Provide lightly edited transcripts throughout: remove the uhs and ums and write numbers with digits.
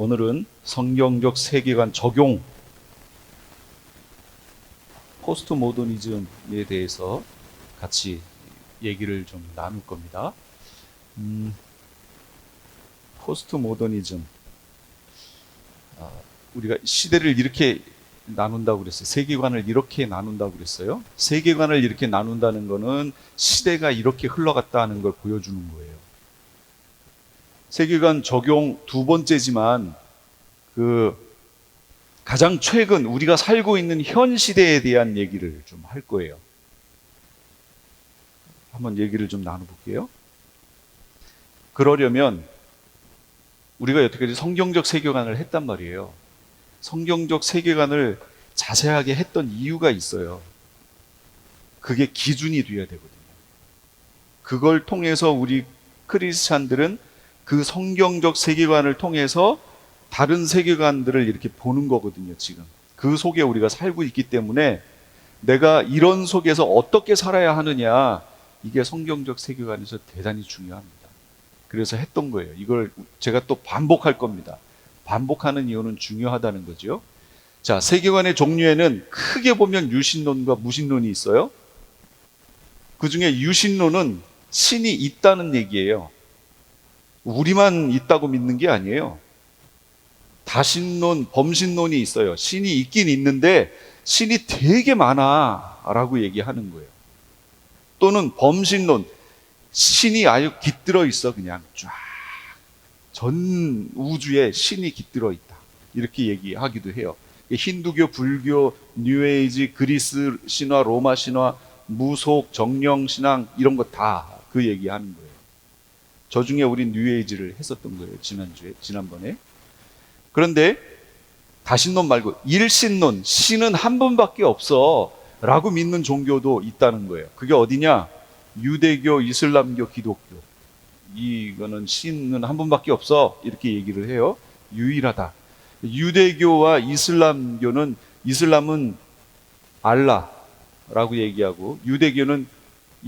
오늘은 성경적 세계관 적용, 포스트 모더니즘에 대해서 같이 얘기를 좀 나눌 겁니다. 포스트 모더니즘, 우리가 시대를 이렇게 나눈다고 그랬어요. 세계관을 이렇게 나눈다고 그랬어요. 세계관을 이렇게 나눈다는 거는 시대가 이렇게 흘러갔다는 걸 보여주는 거예요. 세계관 적용 두 번째지만 가장 최근 우리가 살고 있는 현 시대에 대한 얘기를 좀 할 거예요. 한번 얘기를 좀 나눠볼게요. 그러려면 우리가 여태까지 성경적 세계관을 했단 말이에요. 성경적 세계관을 자세하게 했던 이유가 있어요. 그게 기준이 되어야 되거든요. 그걸 통해서 우리 크리스찬들은 그 성경적 세계관을 통해서 다른 세계관들을 이렇게 보는 거거든요, 지금. 그 속에 우리가 살고 있기 때문에 내가 이런 속에서 어떻게 살아야 하느냐, 이게 성경적 세계관에서 대단히 중요합니다. 그래서 했던 거예요. 이걸 제가 또 반복할 겁니다. 반복하는 이유는 중요하다는 거죠. 자, 세계관의 종류에는 크게 보면 유신론과 무신론이 있어요. 그 중에 유신론은 신이 있다는 얘기예요. 우리만 있다고 믿는 게 아니에요. 다신론, 범신론이 있어요. 신이 있긴 있는데 신이 되게 많아 라고 얘기하는 거예요. 또는 범신론, 신이 아주 깃들어 있어. 그냥 쫙 전 우주에 신이 깃들어 있다, 이렇게 얘기하기도 해요. 힌두교, 불교, 뉴에이지, 그리스 신화, 로마 신화, 무속, 정령 신앙, 이런 거 다 그 얘기하는 거예요. 저 중에 우리 뉴에이지를 했었던 거예요, 지난번에. 그런데 다신론 말고 일신론, 신은 한 분밖에 없어 라고 믿는 종교도 있다는 거예요. 그게 어디냐? 유대교, 이슬람교, 기독교. 이거는 신은 한 분밖에 없어, 이렇게 얘기를 해요. 유일하다. 유대교와 이슬람교는, 이슬람은 알라라고 얘기하고, 유대교는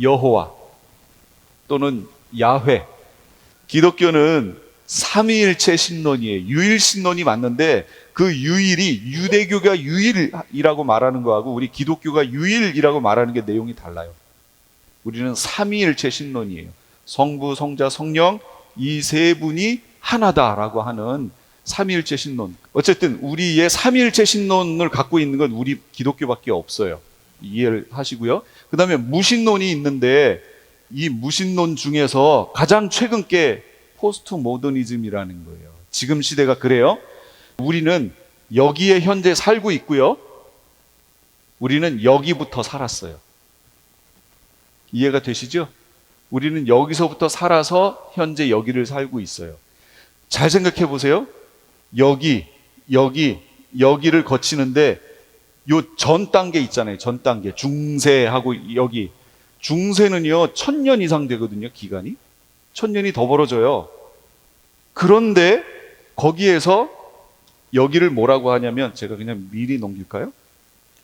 여호와 또는 야훼, 기독교는 삼위일체 신론이에요. 유일신론이 맞는데 그 유일이 유대교가 유일이라고 말하는 거하고 우리 기독교가 유일이라고 말하는 게 내용이 달라요. 우리는 삼위일체 신론이에요. 성부, 성자, 성령, 이 세 분이 하나다라고 하는 삼위일체 신론. 어쨌든 우리의 삼위일체 신론을 갖고 있는 건 우리 기독교밖에 없어요. 이해를 하시고요. 그 다음에 무신론이 있는데 이 무신론 중에서 가장 최근 게 포스트 모더니즘이라는 거예요. 지금 시대가 그래요. 우리는 여기에 현재 살고 있고요. 우리는 여기부터 살았어요. 이해가 되시죠? 우리는 여기서부터 살아서 현재 여기를 살고 있어요. 잘 생각해 보세요. 여기를 거치는데 요 전 단계 있잖아요. 전 단계. 중세하고 여기. 중세는요, 1000년 이상 되거든요, 기간이. 1000년이 더 벌어져요. 그런데 거기에서 여기를 뭐라고 하냐면, 제가 그냥 미리 넘길까요?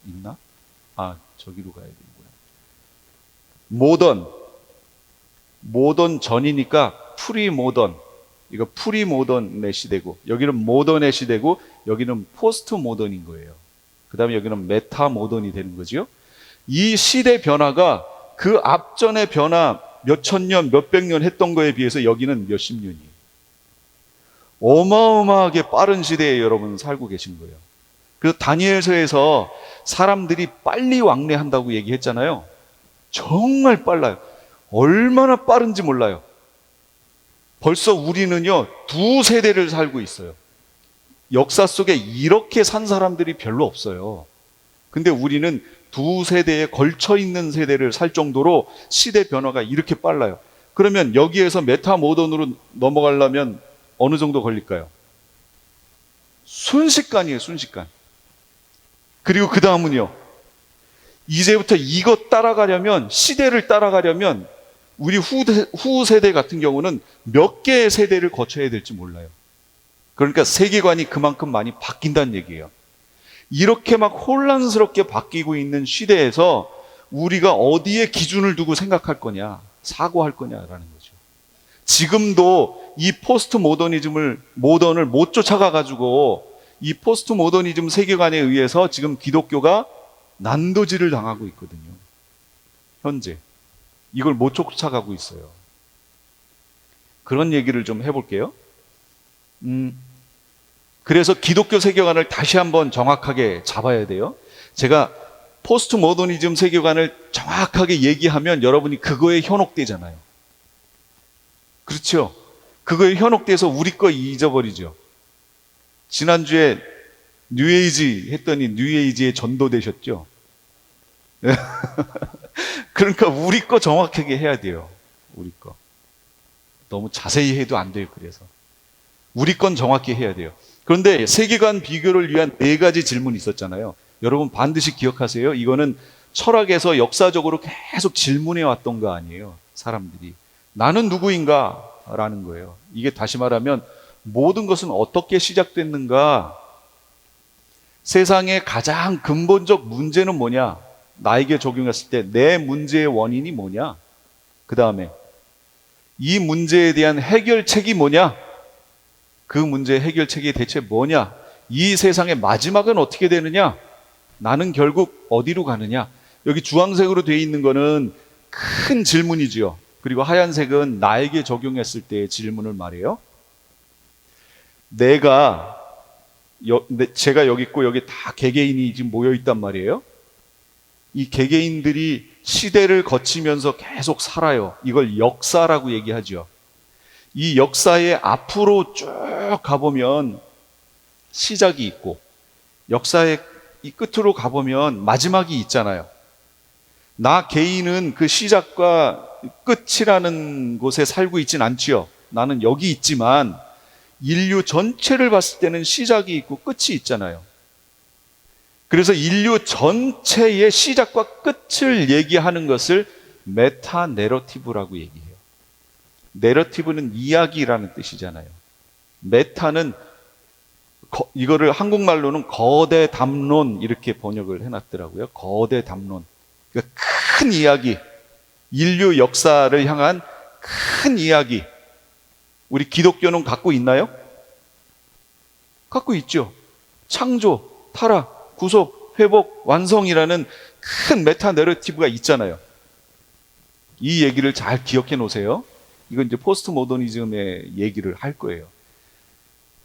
있나? 저기로 가야 되는구나. 모던 전이니까 프리모던. 이거 프리모던의 시대고, 여기는 모던의 시대고, 여기는 포스트 모던인 거예요. 그 다음에 여기는 메타모던이 되는 거죠. 이 시대 변화가 그 앞전의 변화 몇천 년, 몇백 년 했던 거에 비해서 여기는 몇십 년이에요. 어마어마하게 빠른 시대에 여러분 살고 계신 거예요. 그래서 다니엘서에서 사람들이 빨리 왕래한다고 얘기했잖아요. 정말 빨라요. 얼마나 빠른지 몰라요. 벌써 우리는요, 2세대를 살고 있어요. 역사 속에 이렇게 산 사람들이 별로 없어요. 근데 우리는 2세대에 걸쳐 있는 세대를 살 정도로 시대 변화가 이렇게 빨라요. 그러면 여기에서 메타 모던으로 넘어가려면 어느 정도 걸릴까요? 순식간이에요, 순식간. 그리고 그 다음은요, 이제부터 이것 따라가려면, 시대를 따라가려면 우리 후 세대 같은 경우는 몇 개의 세대를 거쳐야 될지 몰라요. 그러니까 세계관이 그만큼 많이 바뀐다는 얘기예요. 이렇게 막 혼란스럽게 바뀌고 있는 시대에서 우리가 어디에 기준을 두고 생각할 거냐, 사고할 거냐라는 거죠. 지금도 이 모던을 못 쫓아가가지고 이 포스트 모더니즘 세계관에 의해서 지금 기독교가 난도질을 당하고 있거든요. 현재. 이걸 못 쫓아가고 있어요. 그런 얘기를 좀 해볼게요. 그래서 기독교 세계관을 다시 한번 정확하게 잡아야 돼요. 제가 포스트 모더니즘 세계관을 정확하게 얘기하면 여러분이 그거에 현혹되잖아요. 그렇죠? 그거에 현혹돼서 우리 거 잊어버리죠. 지난주에 뉴에이지 했더니 뉴에이지에 전도되셨죠? 그러니까 우리 거 정확하게 해야 돼요. 우리 거. 너무 자세히 해도 안 돼요. 그래서 우리 건 정확히 해야 돼요. 그런데 세계관 비교를 위한 4가지 질문이 있었잖아요. 여러분 반드시 기억하세요. 이거는 철학에서 역사적으로 계속 질문해 왔던 거 아니에요. 사람들이. 나는 누구인가? 라는 거예요. 이게 다시 말하면 모든 것은 어떻게 시작됐는가? 세상의 가장 근본적 문제는 뭐냐? 나에게 적용했을 때 내 문제의 원인이 뭐냐? 그 다음에 이 문제에 대한 해결책이 뭐냐? 그 문제의 해결책이 대체 뭐냐? 이 세상의 마지막은 어떻게 되느냐? 나는 결국 어디로 가느냐? 여기 주황색으로 되어 있는 거는 큰 질문이지요. 그리고 하얀색은 나에게 적용했을 때의 질문을 말해요. 제가 여기 있고 여기 다 개개인이 지금 모여 있단 말이에요. 이 개개인들이 시대를 거치면서 계속 살아요. 이걸 역사라고 얘기하죠. 이 역사의 앞으로 쭉 가보면 시작이 있고 역사의 이 끝으로 가보면 마지막이 있잖아요. 나 개인은 그 시작과 끝이라는 곳에 살고 있진 않지요. 나는 여기 있지만 인류 전체를 봤을 때는 시작이 있고 끝이 있잖아요. 그래서 인류 전체의 시작과 끝을 얘기하는 것을 메타 내러티브라고 얘기해요. 내러티브는 이야기라는 뜻이잖아요. 메타는 이거를 한국말로는 거대 담론 이렇게 번역을 해놨더라고요. 거대 담론. 그러니까 큰 이야기, 인류 역사를 향한 큰 이야기. 우리 기독교는 갖고 있나요? 갖고 있죠. 창조, 타락, 구속, 회복, 완성이라는 큰 메타 내러티브가 있잖아요. 이 얘기를 잘 기억해 놓으세요. 이건 이제 포스트 모더니즘의 얘기를 할 거예요.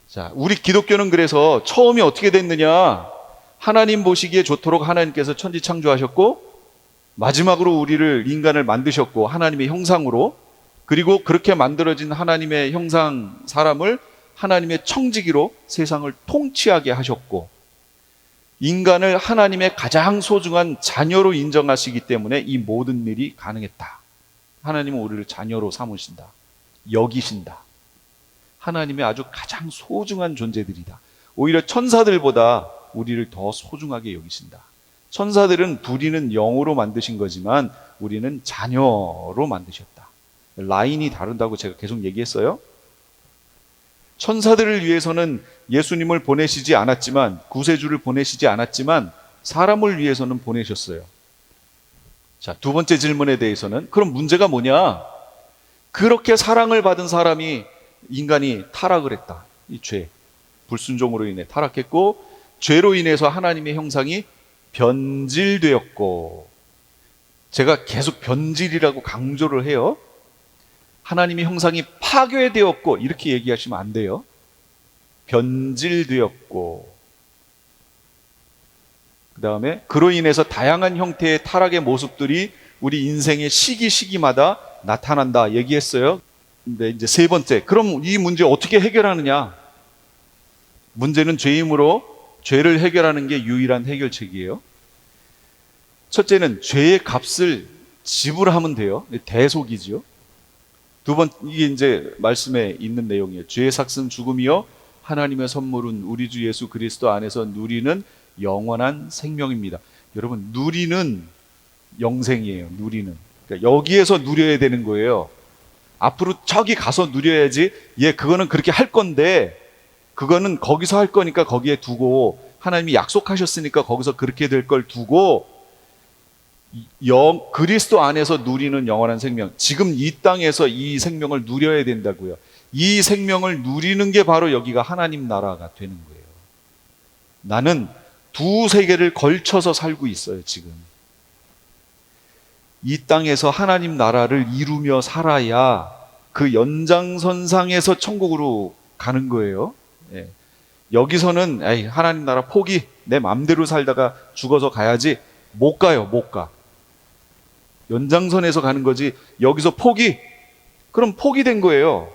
자, 우리 기독교는 그래서 처음이 어떻게 됐느냐? 하나님 보시기에 좋도록 하나님께서 천지 창조하셨고 마지막으로 우리를 인간을 만드셨고 하나님의 형상으로, 그리고 그렇게 만들어진 하나님의 형상 사람을 하나님의 청지기로 세상을 통치하게 하셨고 인간을 하나님의 가장 소중한 자녀로 인정하시기 때문에 이 모든 일이 가능했다. 하나님은 우리를 자녀로 삼으신다. 여기신다. 하나님의 아주 가장 소중한 존재들이다. 오히려 천사들보다 우리를 더 소중하게 여기신다. 천사들은 부리는 영으로 만드신 거지만 우리는 자녀로 만드셨다. 라인이 다른다고 제가 계속 얘기했어요. 천사들을 위해서는 예수님을 보내시지 않았지만, 구세주를 보내시지 않았지만 사람을 위해서는 보내셨어요. 자, 두 번째 질문에 대해서는 그럼 문제가 뭐냐? 그렇게 사랑을 받은 사람이 인간이 타락을 했다. 이 죄, 불순종으로 인해 타락했고 죄로 인해서 하나님의 형상이 변질되었고, 제가 계속 변질이라고 강조를 해요. 하나님의 형상이 파괴되었고 이렇게 얘기하시면 안 돼요. 변질되었고, 그 다음에 그로 인해서 다양한 형태의 타락의 모습들이 우리 인생의 시기마다 나타난다 얘기했어요. 근데 이제 세 번째, 그럼 이 문제 어떻게 해결하느냐? 문제는 죄이므로 죄를 해결하는 게 유일한 해결책이에요. 첫째는 죄의 값을 지불하면 돼요. 대속이죠. 두 번, 이게 이제 말씀에 있는 내용이에요. 죄의 삭은 죽음이요 하나님의 선물은 우리 주 예수 그리스도 안에서 누리는 영원한 생명입니다. 여러분, 누리는 영생이에요. 누리는. 그러니까 여기에서 누려야 되는 거예요. 앞으로 저기 가서 누려야지. 그거는 그렇게 할 건데, 그거는 거기서 할 거니까 거기에 두고, 하나님이 약속하셨으니까 거기서 그렇게 될 걸 두고, 그리스도 안에서 누리는 영원한 생명. 지금 이 땅에서 이 생명을 누려야 된다고요. 이 생명을 누리는 게 바로 여기가 하나님 나라가 되는 거예요. 나는 두 세계를 걸쳐서 살고 있어요, 지금. 이 땅에서 하나님 나라를 이루며 살아야 그 연장선상에서 천국으로 가는 거예요. 예. 여기서는 에이, 하나님 나라 포기, 내 맘대로 살다가 죽어서 가야지. 못 가요, 못 가. 연장선에서 가는 거지. 여기서 포기, 그럼 포기된 거예요.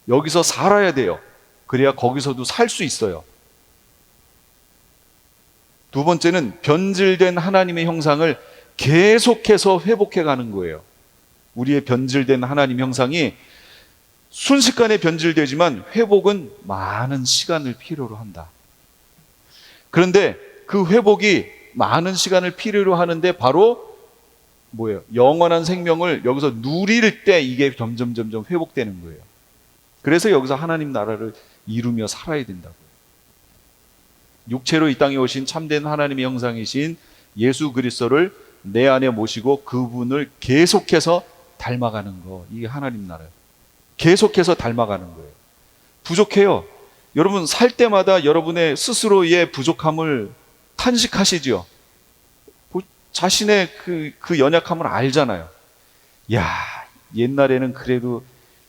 여기서 살아야 돼요. 그래야 거기서도 살 수 있어요. 두 번째는 변질된 하나님의 형상을 계속해서 회복해 가는 거예요. 우리의 변질된 하나님 형상이 순식간에 변질되지만 회복은 많은 시간을 필요로 한다. 그런데 그 회복이 많은 시간을 필요로 하는데 바로 뭐예요? 영원한 생명을 여기서 누릴 때 이게 점점 회복되는 거예요. 그래서 여기서 하나님 나라를 이루며 살아야 된다고요. 육체로 이 땅에 오신 참된 하나님의 형상이신 예수 그리스도를 내 안에 모시고 그분을 계속해서 닮아가는 거. 이게 하나님 나라예요. 계속해서 닮아가는 거예요. 부족해요. 여러분 살 때마다 여러분의 스스로의 부족함을 탄식하시죠. 자신의 그 연약함을 알잖아요. 야, 옛날에는 그래도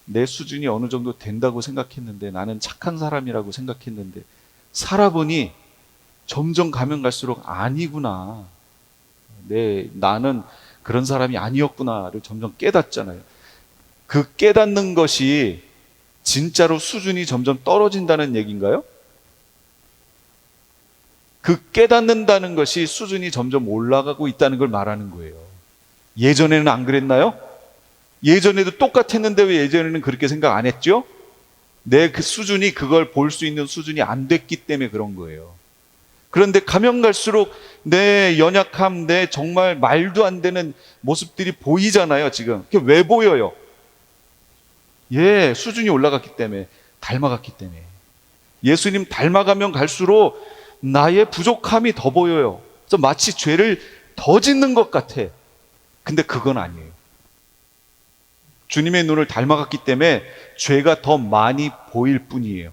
내 수준이 어느 정도 된다고 생각했는데, 나는 착한 사람이라고 생각했는데 살아보니 점점 가면 갈수록 아니구나. 나는 그런 사람이 아니었구나를 점점 깨닫잖아요. 그 깨닫는 것이 진짜로 수준이 점점 떨어진다는 얘기인가요? 그 깨닫는다는 것이 수준이 점점 올라가고 있다는 걸 말하는 거예요. 예전에는 안 그랬나요? 예전에도 똑같았는데 왜 예전에는 그렇게 생각 안 했죠? 내 그 수준이, 그걸 볼 수 있는 수준이 안 됐기 때문에 그런 거예요. 그런데 가면 갈수록 내 연약함, 내 정말 말도 안 되는 모습들이 보이잖아요, 지금. 그게 왜 보여요? 수준이 올라갔기 때문에, 닮아갔기 때문에. 예수님 닮아가면 갈수록 나의 부족함이 더 보여요. 그래서 마치 죄를 더 짓는 것 같아. 근데 그건 아니에요. 주님의 눈을 닮아갔기 때문에 죄가 더 많이 보일 뿐이에요.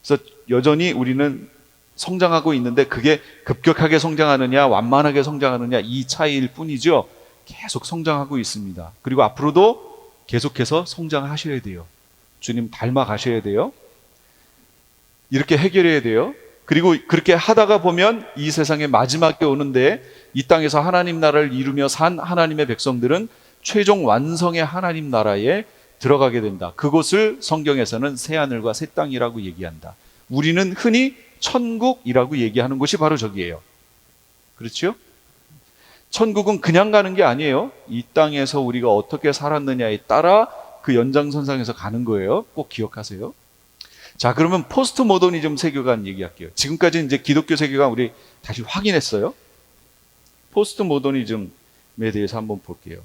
그래서 여전히 우리는 성장하고 있는데 그게 급격하게 성장하느냐 완만하게 성장하느냐 이 차이일 뿐이죠. 계속 성장하고 있습니다. 그리고 앞으로도 계속해서 성장하셔야 돼요. 주님 닮아가셔야 돼요. 이렇게 해결해야 돼요. 그리고 그렇게 하다가 보면 이 세상의 마지막에 오는데 이 땅에서 하나님 나라를 이루며 산 하나님의 백성들은 최종 완성의 하나님 나라에 들어가게 된다. 그곳을 성경에서는 새하늘과 새 땅이라고 얘기한다. 우리는 흔히 천국이라고 얘기하는 곳이 바로 저기예요. 그렇죠? 천국은 그냥 가는 게 아니에요. 이 땅에서 우리가 어떻게 살았느냐에 따라 그 연장선상에서 가는 거예요. 꼭 기억하세요. 자, 그러면 포스트 모더니즘 세계관 얘기할게요. 지금까지 이제 기독교 세계관 우리 다시 확인했어요. 포스트 모더니즘에 대해서 한번 볼게요.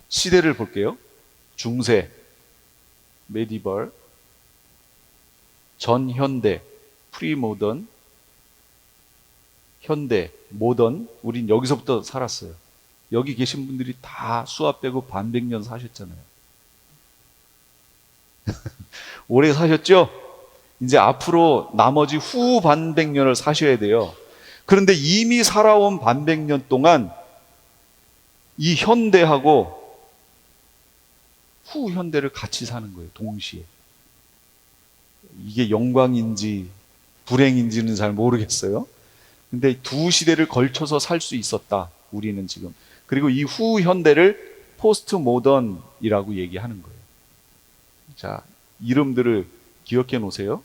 시대를 볼게요. 중세, 메디벌, 전현대, 프리모던, 현대, 모던. 우린 여기서부터 살았어요. 여기 계신 분들이 다 수학 빼고 반백년 사셨잖아요. 오래 사셨죠? 이제 앞으로 나머지 후 반백년을 사셔야 돼요. 그런데 이미 살아온 반백년 동안 이 현대하고 후 현대를 같이 사는 거예요. 동시에. 이게 영광인지 불행인지는 잘 모르겠어요. 근데 두 시대를 걸쳐서 살 수 있었다. 우리는 지금. 그리고 이 후 현대를 포스트 모던이라고 얘기하는 거예요. 자, 이름들을 기억해 놓으세요.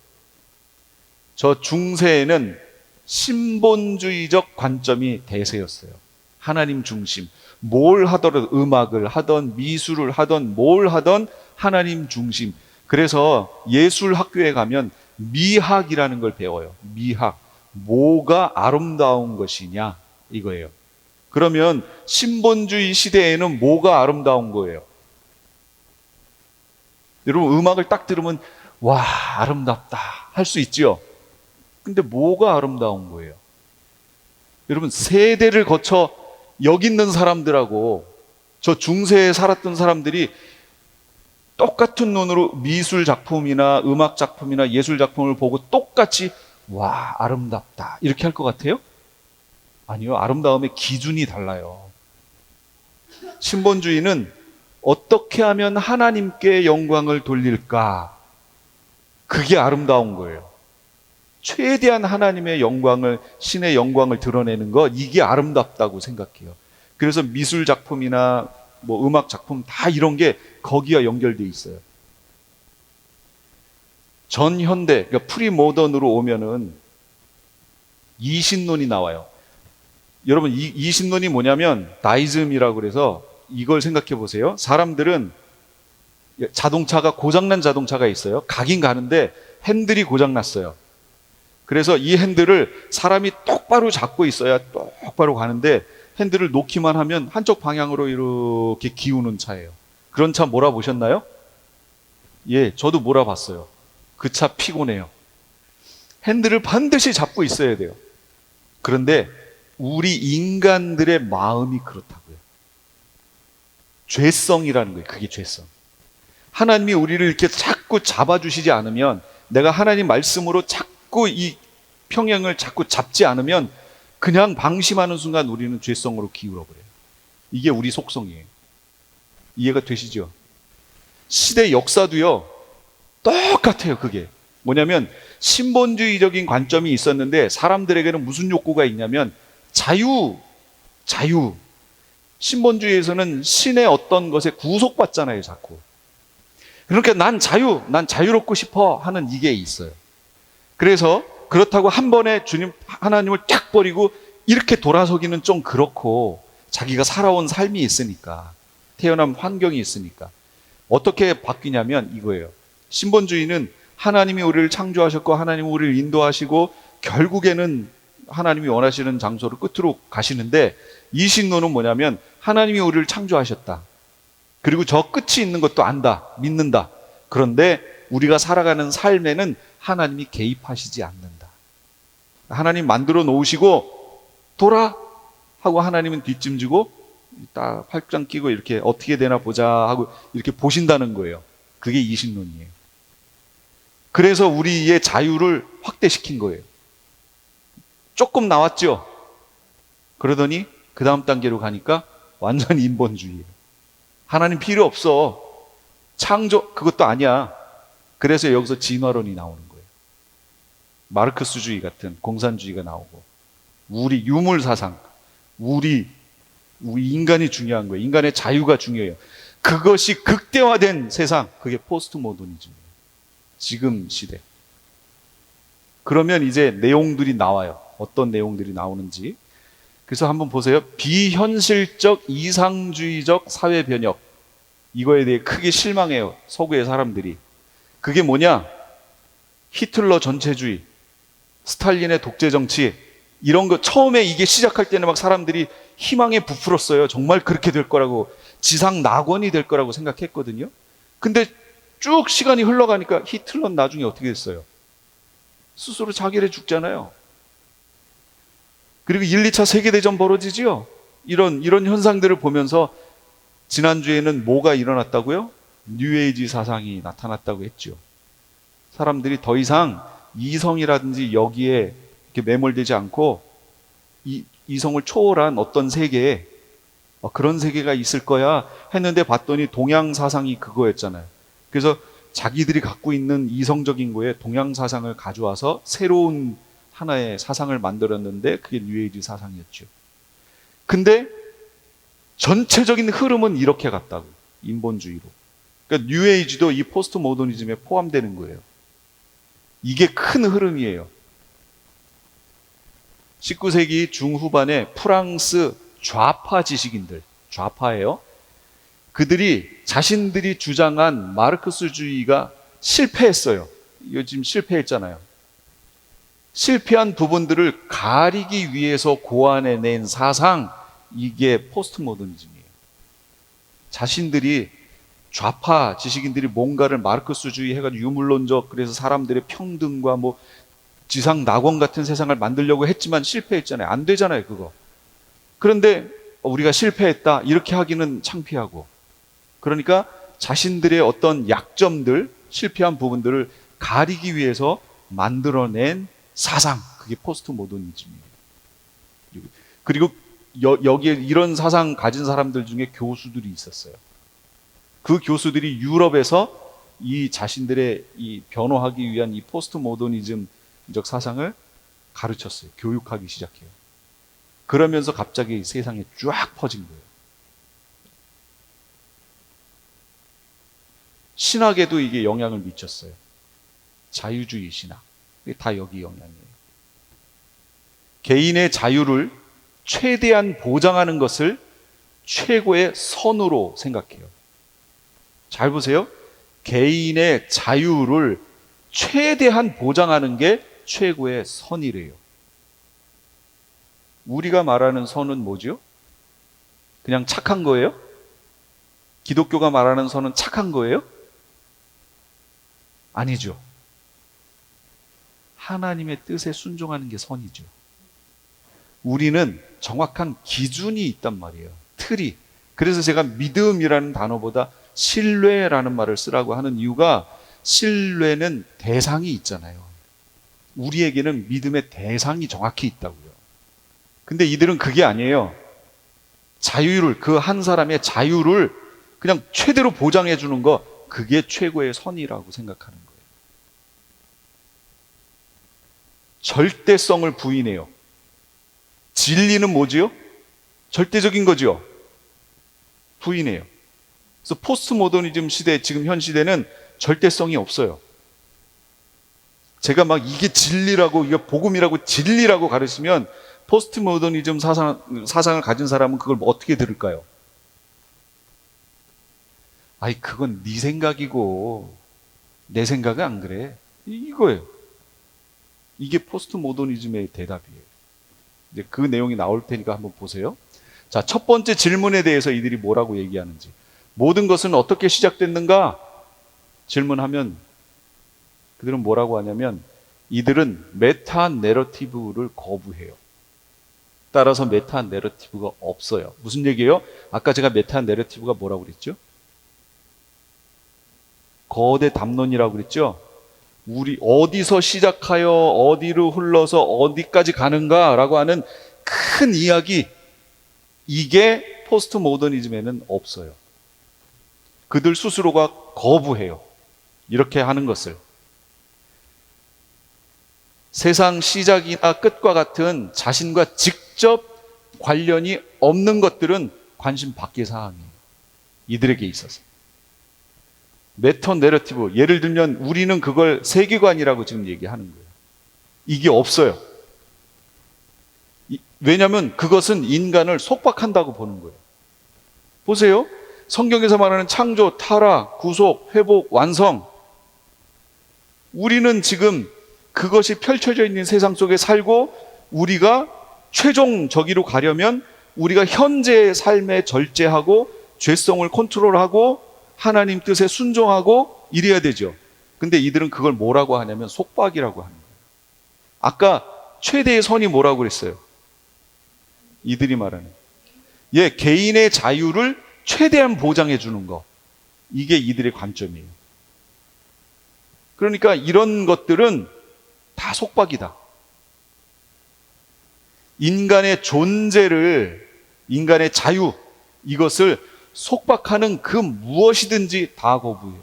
저 중세에는 신본주의적 관점이 대세였어요. 하나님 중심. 뭘 하더라도 음악을 하던 미술을 하던 뭘 하던 하나님 중심. 그래서 예술 학교에 가면 미학이라는 걸 배워요. 미학. 뭐가 아름다운 것이냐 이거예요. 그러면 신본주의 시대에는 뭐가 아름다운 거예요? 여러분 음악을 딱 들으면 와 아름답다 할 수 있죠. 근데 뭐가 아름다운 거예요? 여러분 세대를 거쳐 여기 있는 사람들하고 저 중세에 살았던 사람들이 똑같은 눈으로 미술 작품이나 음악 작품이나 예술 작품을 보고 똑같이 와, 아름답다 이렇게 할 것 같아요? 아니요. 아름다움의 기준이 달라요. 신본주의는 어떻게 하면 하나님께 영광을 돌릴까? 그게 아름다운 거예요. 최대한 하나님의 영광을, 신의 영광을 드러내는 거, 이게 아름답다고 생각해요. 그래서 미술 작품이나 뭐 음악 작품 다 이런 게 거기와 연결돼 있어요. 전현대, 그러니까 프리모던으로 오면은 이신론이 나와요. 여러분, 이신론이 뭐냐면 다이즘이라고 그래서 이걸 생각해 보세요. 사람들은 자동차가 고장난 자동차가 있어요. 가긴 가는데 핸들이 고장났어요. 그래서 이 핸들을 사람이 똑바로 잡고 있어야 똑바로 가는데 핸들을 놓기만 하면 한쪽 방향으로 이렇게 기우는 차예요. 그런 차 몰아보셨나요? 예, 저도 몰아봤어요. 그 차 피곤해요. 핸들을 반드시 잡고 있어야 돼요. 그런데 우리 인간들의 마음이 그렇다고요. 죄성이라는 거예요. 그게 죄성. 하나님이 우리를 이렇게 자꾸 잡아주시지 않으면, 내가 하나님 말씀으로 자꾸 이 평행을 자꾸 잡지 않으면 그냥 방심하는 순간 우리는 죄성으로 기울어버려요. 이게 우리 속성이에요. 이해가 되시죠? 시대 역사도요, 똑같아요. 그게 뭐냐면 신본주의적인 관점이 있었는데 사람들에게는 무슨 욕구가 있냐면 자유. 신본주의에서는 신의 어떤 것에 구속받잖아요, 자꾸. 그러니까 난 자유롭고 싶어 하는 이게 있어요. 그래서 그렇다고 한 번에 주님, 하나님을 딱 버리고 이렇게 돌아서기는 좀 그렇고, 자기가 살아온 삶이 있으니까, 태어난 환경이 있으니까. 어떻게 바뀌냐면 이거예요. 신본주의는 하나님이 우리를 창조하셨고 하나님이 우리를 인도하시고 결국에는 하나님이 원하시는 장소로 끝으로 가시는데, 이신론은 뭐냐면 하나님이 우리를 창조하셨다. 그리고 저 끝이 있는 것도 안다. 믿는다. 그런데 우리가 살아가는 삶에는 하나님이 개입하시지 않는다. 하나님 만들어 놓으시고 돌아 하고 하나님은 뒷짐지고 딱 팔짱 끼고 이렇게 어떻게 되나 보자 하고 이렇게 보신다는 거예요. 그게 이신론이에요. 그래서 우리의 자유를 확대시킨 거예요. 조금 나왔죠? 그러더니 그 다음 단계로 가니까 완전히 인본주의예요. 하나님 필요 없어. 창조, 그것도 아니야. 그래서 여기서 진화론이 나오는 거예요. 마르크스주의 같은 공산주의가 나오고, 우리 유물 사상, 우리 인간이 중요한 거예요. 인간의 자유가 중요해요. 그것이 극대화된 세상, 그게 포스트 모더니즘이에요. 지금 시대. 그러면 이제 내용들이 나와요. 어떤 내용들이 나오는지. 그래서 한번 보세요. 비현실적 이상주의적 사회 변혁. 이거에 대해 크게 실망해요. 서구의 사람들이. 그게 뭐냐? 히틀러 전체주의, 스탈린의 독재 정치, 이런 거 처음에 이게 시작할 때는 막 사람들이 희망에 부풀었어요. 정말 그렇게 될 거라고, 지상 낙원이 될 거라고 생각했거든요. 근데 쭉 시간이 흘러가니까 히틀러는 나중에 어떻게 됐어요? 스스로 자기를 죽잖아요. 그리고 1, 2차 세계대전 벌어지지요. 이런 현상들을 보면서 지난주에는 뭐가 일어났다고요? 뉴에이지 사상이 나타났다고 했죠. 사람들이 더 이상 이성이라든지 여기에 이렇게 매몰되지 않고 이성을 초월한 어떤 세계에 그런 세계가 있을 거야 했는데 봤더니 동양 사상이 그거였잖아요. 그래서 자기들이 갖고 있는 이성적인 거에 동양 사상을 가져와서 새로운 하나의 사상을 만들었는데 그게 뉴에이지 사상이었죠. 근데 전체적인 흐름은 이렇게 갔다고, 인본주의로. 그러니까 뉴에이지도 이 포스트 모더니즘에 포함되는 거예요. 이게 큰 흐름이에요. 19세기 중후반에 프랑스 좌파 지식인들, 좌파예요. 그들이 자신들이 주장한 마르크스주의가 실패했어요. 요즘 실패했잖아요. 실패한 부분들을 가리기 위해서 고안해낸 사상, 이게 포스트 모더니즘이에요. 자신들이 좌파 지식인들이 뭔가를 마르크스주의 해가지고 유물론적, 그래서 사람들의 평등과 뭐 지상 낙원 같은 세상을 만들려고 했지만 실패했잖아요. 안 되잖아요, 그거. 그런데 우리가 실패했다 이렇게 하기는 창피하고, 그러니까 자신들의 어떤 약점들, 실패한 부분들을 가리기 위해서 만들어낸 사상, 그게 포스트 모더니즘이에요. 그리고 여기에 이런 사상 가진 사람들 중에 교수들이 있었어요. 그 교수들이 유럽에서 이 자신들의 이 변호하기 위한 이 포스트 모더니즘적 사상을 가르쳤어요. 교육하기 시작해요. 그러면서 갑자기 세상에 쫙 퍼진 거예요. 신학에도 이게 영향을 미쳤어요. 자유주의 신학. 이게 다 여기 영향이에요. 개인의 자유를 최대한 보장하는 것을 최고의 선으로 생각해요. 잘 보세요. 개인의 자유를 최대한 보장하는 게 최고의 선이래요. 우리가 말하는 선은 뭐죠? 그냥 착한 거예요? 기독교가 말하는 선은 착한 거예요? 아니죠. 하나님의 뜻에 순종하는 게 선이죠. 우리는 정확한 기준이 있단 말이에요. 틀이. 그래서 제가 믿음이라는 단어보다 신뢰라는 말을 쓰라고 하는 이유가, 신뢰는 대상이 있잖아요. 우리에게는 믿음의 대상이 정확히 있다고요. 근데 이들은 그게 아니에요. 자유를, 그 한 사람의 자유를 그냥 최대로 보장해 주는 거, 그게 최고의 선이라고 생각하는 거예요. 절대성을 부인해요. 진리는 뭐지요? 절대적인 거지요. 부인해요. 그래서 포스트 모더니즘 시대, 지금 현 시대는 절대성이 없어요. 제가 막 이게 진리라고, 이게 복음이라고, 진리라고 가르치면 포스트 모더니즘 사상을 가진 사람은 그걸 어떻게 들을까요? 아이, 그건 네 생각이고 내 생각은 안 그래. 이거예요. 이게 포스트 모더니즘의 대답이에요. 이제 그 내용이 나올 테니까 한번 보세요. 자, 첫 번째 질문에 대해서 이들이 뭐라고 얘기하는지. 모든 것은 어떻게 시작됐는가? 질문하면 그들은 뭐라고 하냐면, 이들은 메타 내러티브를 거부해요. 따라서 메타 내러티브가 없어요. 무슨 얘기예요? 아까 제가 메타 내러티브가 뭐라고 그랬죠? 거대 담론이라고 그랬죠? 우리 어디서 시작하여 어디로 흘러서 어디까지 가는가라고 하는 큰 이야기, 이게 포스트 모더니즘에는 없어요. 그들 스스로가 거부해요. 이렇게 하는 것을. 세상 시작이나 끝과 같은 자신과 직접 관련이 없는 것들은 관심 밖의 사항이에요. 이들에게 있어서. 메타 내러티브, 예를 들면 우리는 그걸 세계관이라고 지금 얘기하는 거예요. 이게 없어요. 왜냐하면 그것은 인간을 속박한다고 보는 거예요. 보세요. 성경에서 말하는 창조, 타락, 구속, 회복, 완성. 우리는 지금 그것이 펼쳐져 있는 세상 속에 살고, 우리가 최종 저기로 가려면 우리가 현재의 삶에 절제하고 죄성을 컨트롤하고 하나님 뜻에 순종하고 이래야 되죠. 근데 이들은 그걸 뭐라고 하냐면 속박이라고 하는 거예요. 아까 최대의 선이 뭐라고 그랬어요? 이들이 말하는, 개인의 자유를 최대한 보장해 주는 거, 이게 이들의 관점이에요. 그러니까 이런 것들은 다 속박이다. 인간의 존재를, 인간의 자유, 이것을 속박하는 그 무엇이든지 다 거부해요.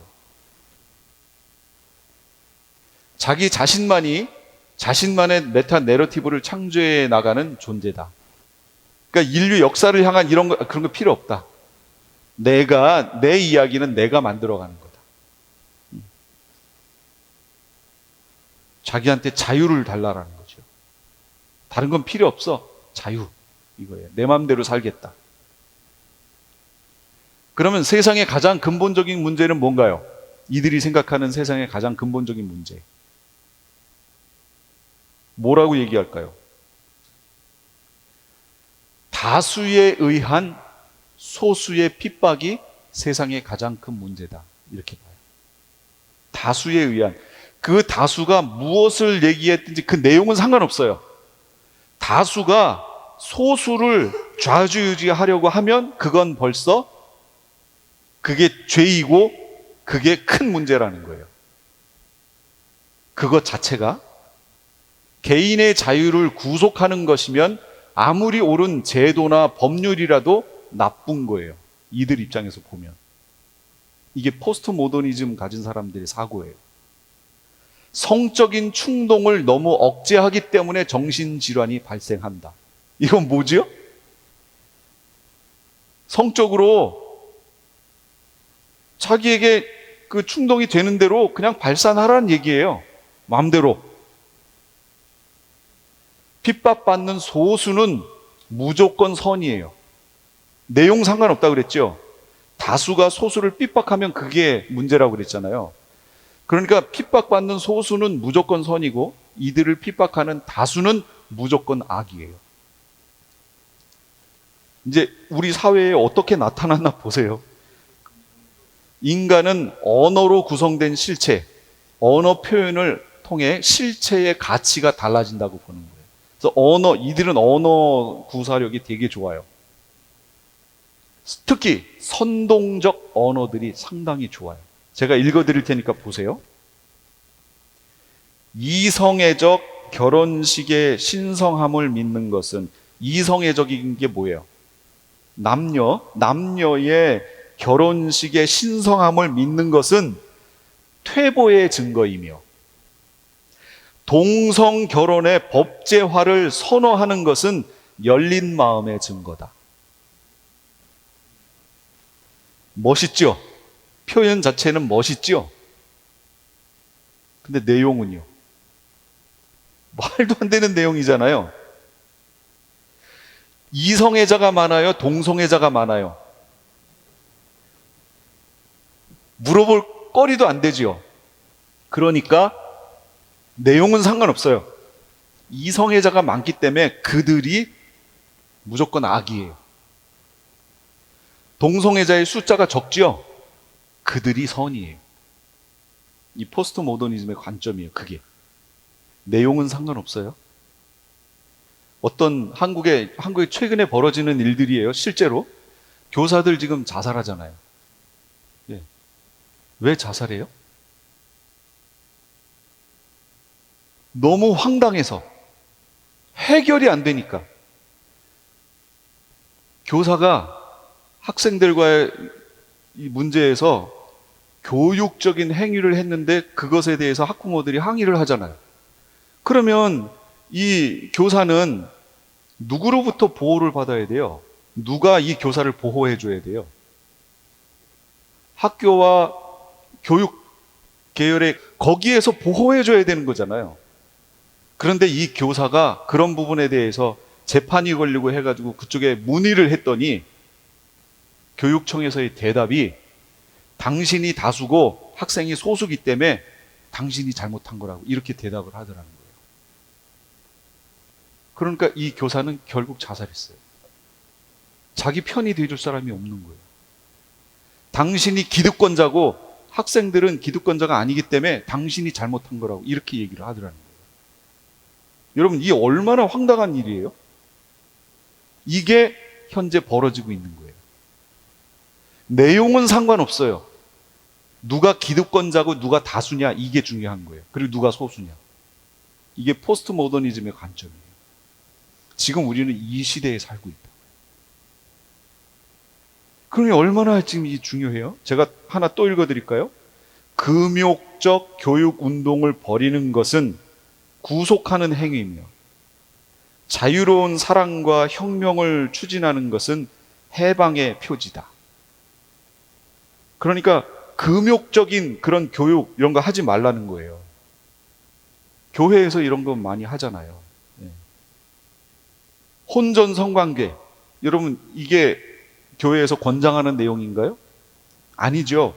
자기 자신만이 자신만의 메타 내러티브를 창조해 나가는 존재다. 그러니까 인류 역사를 향한 그런 거 필요 없다. 내 이야기는 내가 만들어가는 거다. 자기한테 자유를 달라라는 거죠. 다른 건 필요 없어. 자유. 이거예요. 내 마음대로 살겠다. 그러면 세상의 가장 근본적인 문제는 뭔가요? 이들이 생각하는 세상의 가장 근본적인 문제. 뭐라고 얘기할까요? 다수에 의한 소수의 핍박이 세상의 가장 큰 문제다. 이렇게 봐요. 다수에 의한. 그 다수가 무엇을 얘기했든지 그 내용은 상관없어요. 다수가 소수를 좌지우지하려고 하면 그건 벌써 그게 죄이고 그게 큰 문제라는 거예요. 그것 자체가 개인의 자유를 구속하는 것이면 아무리 옳은 제도나 법률이라도 나쁜 거예요. 이들 입장에서 보면. 이게 포스트 모더니즘 가진 사람들의 사고예요. 성적인 충동을 너무 억제하기 때문에 정신질환이 발생한다. 이건 뭐지요? 성적으로 자기에게 그 충동이 되는 대로 그냥 발산하라는 얘기예요. 마음대로. 핍박받는 소수는 무조건 선이에요. 내용 상관없다고 그랬죠? 다수가 소수를 핍박하면 그게 문제라고 그랬잖아요. 그러니까 핍박받는 소수는 무조건 선이고 이들을 핍박하는 다수는 무조건 악이에요. 이제 우리 사회에 어떻게 나타났나 보세요. 인간은 언어로 구성된 실체, 언어 표현을 통해 실체의 가치가 달라진다고 보는 거예요. 그래서 이들은 언어 구사력이 되게 좋아요. 특히 선동적 언어들이 상당히 좋아요. 제가 읽어드릴 테니까 보세요. 이성애적 결혼식의 신성함을 믿는 것은, 이성애적인 게 뭐예요? 남녀의 결혼식의 신성함을 믿는 것은 퇴보의 증거이며, 동성 결혼의 법제화를 선호하는 것은 열린 마음의 증거다. 멋있죠? 표현 자체는 멋있죠? 근데 내용은요? 말도 안 되는 내용이잖아요. 이성애자가 많아요? 동성애자가 많아요? 물어볼 거리도 안 되지요. 그러니까 내용은 상관없어요. 이성애자가 많기 때문에 그들이 무조건 악이에요. 동성애자의 숫자가 적지요. 그들이 선이에요. 이 포스트 모더니즘의 관점이에요. 그게. 내용은 상관없어요. 어떤 한국에 최근에 벌어지는 일들이에요. 실제로 교사들 지금 자살하잖아요. 예. 왜 자살해요? 너무 황당해서 해결이 안 되니까. 교사가 학생들과의 이 문제에서 교육적인 행위를 했는데 그것에 대해서 학부모들이 항의를 하잖아요. 그러면 이 교사는 누구로부터 보호를 받아야 돼요? 누가 이 교사를 보호해 줘야 돼요? 학교와 교육 계열에 거기에서 보호해 줘야 되는 거잖아요. 그런데 이 교사가 그런 부분에 대해서 재판이 걸리고 해가지고 그쪽에 문의를 했더니 교육청에서의 대답이 당신이 다수고 학생이 소수기 때문에 당신이 잘못한 거라고 이렇게 대답을 하더라는 거예요. 그러니까 이 교사는 결국 자살했어요. 자기 편이 돼줄 사람이 없는 거예요. 당신이 기득권자고 학생들은 기득권자가 아니기 때문에 당신이 잘못한 거라고 이렇게 얘기를 하더라는 거예요. 여러분, 이게 얼마나 황당한 일이에요? 이게 현재 벌어지고 있는 거예요. 내용은 상관없어요. 누가 기득권자고 누가 다수냐 이게 중요한 거예요. 그리고 누가 소수냐. 이게 포스트 모더니즘의 관점이에요. 지금 우리는 이 시대에 살고 있다. 그러니 얼마나 지금 이 중요해요? 제가 하나 또 읽어드릴까요? 금욕적 교육 운동을 벌이는 것은 구속하는 행위이며 자유로운 사랑과 혁명을 추진하는 것은 해방의 표지다. 그러니까 금욕적인 그런 교육 이런 거 하지 말라는 거예요. 교회에서 이런 거 많이 하잖아요. 혼전 성관계, 여러분 이게 교회에서 권장하는 내용인가요? 아니죠.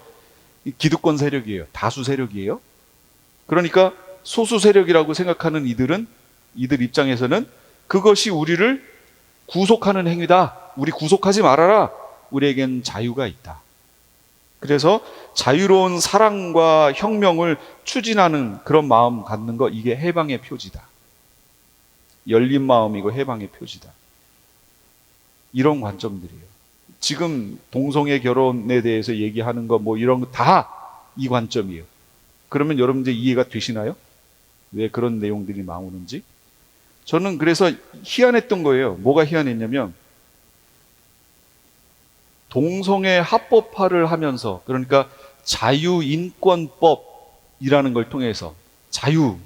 기득권 세력이에요. 다수 세력이에요. 그러니까 소수 세력이라고 생각하는 이들 입장에서는 그것이 우리를 구속하는 행위다. 우리 구속하지 말아라. 우리에겐 자유가 있다. 그래서 자유로운 사랑과 혁명을 추진하는 그런 마음 갖는 거, 이게 해방의 표지다. 열린 마음이고 해방의 표지다. 이런 관점들이에요. 지금 동성애 결혼에 대해서 얘기하는 거 뭐 이런 거 다 이 관점이에요. 그러면 여러분 이제 이해가 되시나요? 왜 그런 내용들이 나오는지? 저는 그래서 희한했던 거예요. 뭐가 희한했냐면 동성애 합법화를 하면서, 그러니까 자유인권법이라는 걸 통해서 자유,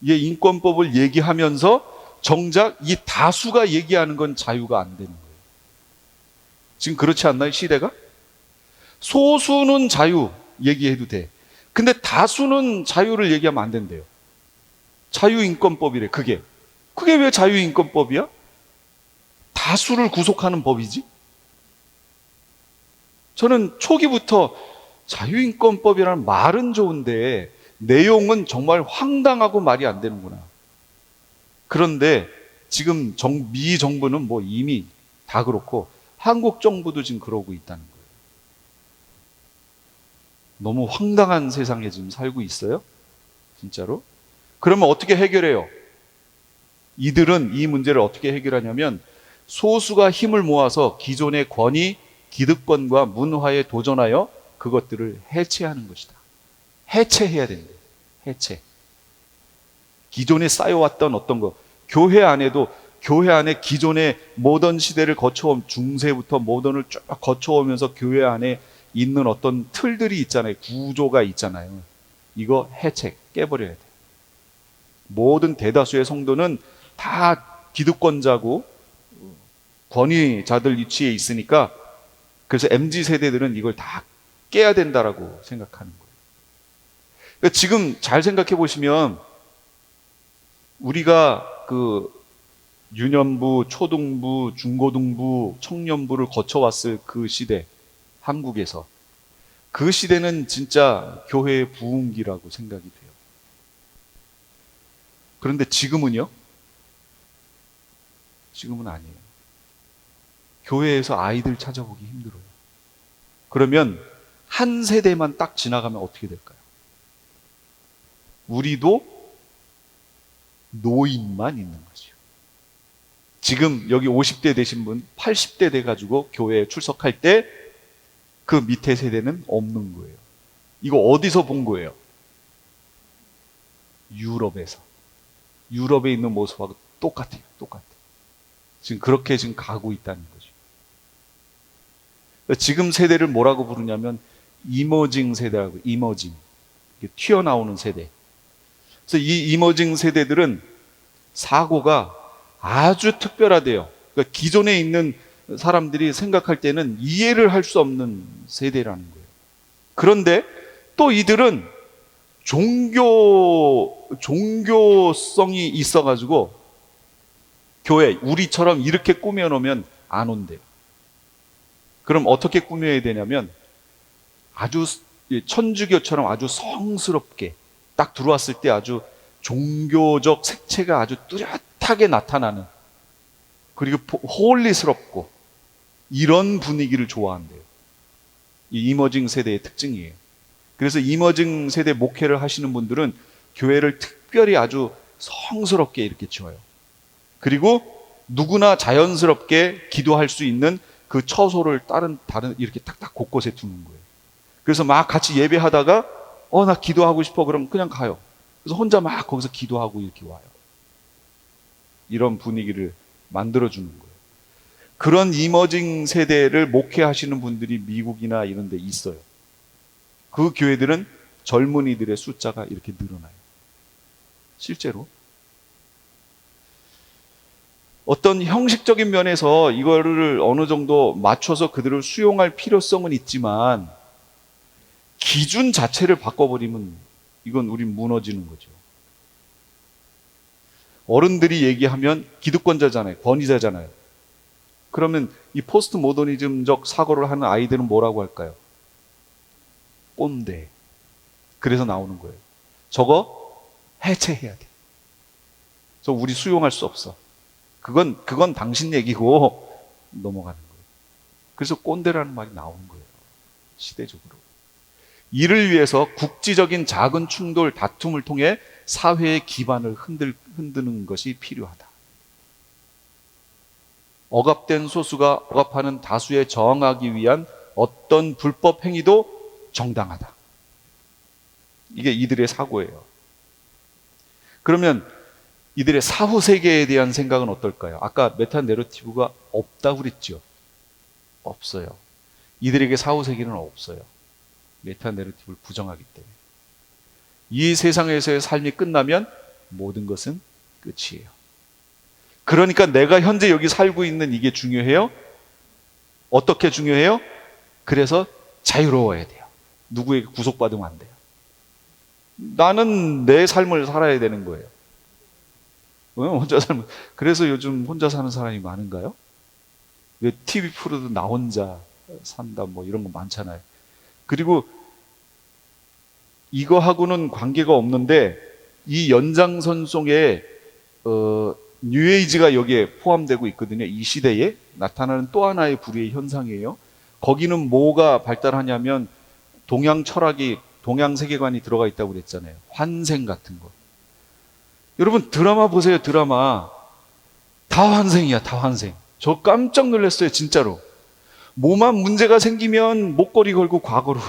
이 인권법을 얘기하면서 정작 이 다수가 얘기하는 건 자유가 안 되는 거예요. 지금 그렇지 않나요, 시대가? 소수는 자유 얘기해도 돼. 근데 다수는 자유를 얘기하면 안 된대요. 자유인권법이래, 그게. 그게 왜 자유인권법이야? 다수를 구속하는 법이지? 저는 초기부터 자유인권법이라는 말은 좋은데 내용은 정말 황당하고 말이 안 되는구나. 그런데 지금 미 정부는 뭐 이미 다 그렇고 한국 정부도 지금 그러고 있다는 거예요. 너무 황당한 세상에 지금 살고 있어요. 진짜로. 그러면 어떻게 해결해요? 이들은 이 문제를 어떻게 해결하냐면 소수가 힘을 모아서 기존의 권위, 기득권과 문화에 도전하여 그것들을 해체하는 것이다. 해체해야 된대요. 해체. 기존에 쌓여왔던 어떤 거, 교회 안에도 교회 안에 기존의 모던 시대를 거쳐온 중세부터 모던을 쭉 거쳐오면서 교회 안에 있는 어떤 틀들이 있잖아요. 구조가 있잖아요. 이거 해체, 깨버려야 돼요. 모든 대다수의 성도는 다 기득권자고 권위자들 위치에 있으니까, 그래서 MZ세대들은 이걸 다 깨야 된다라고 생각하는 거예요. 그러니까 지금 잘 생각해 보시면 우리가 그 유년부, 초등부, 중고등부, 청년부를 거쳐왔을 그 시대, 한국에서 그 시대는 진짜 교회의 부흥기라고 생각이 돼요. 그런데 지금은요? 지금은 아니에요. 교회에서 아이들 찾아보기 힘들어요. 그러면 한 세대만 딱 지나가면 어떻게 될까요? 우리도 노인만 있는 거죠. 지금 여기 50대 되신 분 80대 돼가지고 교회에 출석할 때 그 밑에 세대는 없는 거예요. 이거 어디서 본 거예요? 유럽에서. 유럽에 있는 모습하고 똑같아요. 똑같아요. 지금 그렇게 지금 가고 있다는 거죠. 지금 세대를 뭐라고 부르냐면 이머징 세대라고. 이머징. 튀어나오는 세대. 그래서 이 이머징 세대들은 사고가 아주 특별하대요. 그러니까 기존에 있는 사람들이 생각할 때는 이해를 할 수 없는 세대라는 거예요. 그런데 또 이들은 종교성이 있어가지고 교회, 우리처럼 이렇게 꾸며놓으면 안 온대요. 그럼 어떻게 꾸며야 되냐면 아주 천주교처럼 아주 성스럽게 딱 들어왔을 때 아주 종교적 색채가 아주 뚜렷하게 나타나는, 그리고 홀리스럽고 이런 분위기를 좋아한대요. 이 이머징 세대의 특징이에요. 그래서 이머징 세대 목회를 하시는 분들은 교회를 특별히 아주 성스럽게 이렇게 지어요. 그리고 누구나 자연스럽게 기도할 수 있는 그 처소를 다른 이렇게 딱딱 곳곳에 두는 거예요. 그래서 막 같이 예배하다가 나 기도하고 싶어 그럼 그냥 가요. 그래서 혼자 막 거기서 기도하고 이렇게 와요. 이런 분위기를 만들어주는 거예요. 그런 이머징 세대를 목회하시는 분들이 미국이나 이런 데 있어요. 그 교회들은 젊은이들의 숫자가 이렇게 늘어나요. 실제로. 어떤 형식적인 면에서 이거를 어느 정도 맞춰서 그들을 수용할 필요성은 있지만 기준 자체를 바꿔버리면 이건 우린 무너지는 거죠. 어른들이 얘기하면 기득권자잖아요. 권위자잖아요. 그러면 이 포스트 모더니즘적 사고를 하는 아이들은 뭐라고 할까요? 꼰대. 그래서 나오는 거예요. 저거 해체해야 돼. 저 우리 수용할 수 없어. 그건 당신 얘기고 넘어가는 거예요. 그래서 꼰대라는 말이 나오는 거예요. 시대적으로. 이를 위해서 국지적인 작은 충돌, 다툼을 통해 사회의 기반을 흔드는 것이 필요하다. 억압된 소수가 억압하는 다수에 저항하기 위한 어떤 불법 행위도 정당하다. 이게 이들의 사고예요. 그러면 이들의 사후 세계에 대한 생각은 어떨까요? 아까 메타 내러티브가 없다고 그랬죠? 없어요. 이들에게 사후 세계는 없어요. 메타 내러티브를 부정하기 때문에. 이 세상에서의 삶이 끝나면 모든 것은 끝이에요. 그러니까 내가 현재 여기 살고 있는 이게 중요해요? 어떻게 중요해요? 그래서 자유로워야 돼요. 누구에게 구속받으면 안 돼요. 나는 내 삶을 살아야 되는 거예요. 혼자 살면. 그래서 요즘 혼자 사는 사람이 많은가요? 왜 TV 프로도 나 혼자 산다 뭐 이런 거 많잖아요. 그리고 이거하고는 관계가 없는데 이 연장선송에 뉴에이지가 여기에 포함되고 있거든요. 이 시대에 나타나는 또 하나의 불의의 현상이에요. 거기는 뭐가 발달하냐면 동양 철학이, 동양 세계관이 들어가 있다고 그랬잖아요. 환생 같은 거. 여러분 드라마 보세요. 드라마 다 환생이야. 다 환생. 저 깜짝 놀랐어요. 진짜로. 뭐만 문제가 생기면 목걸이 걸고 과거로.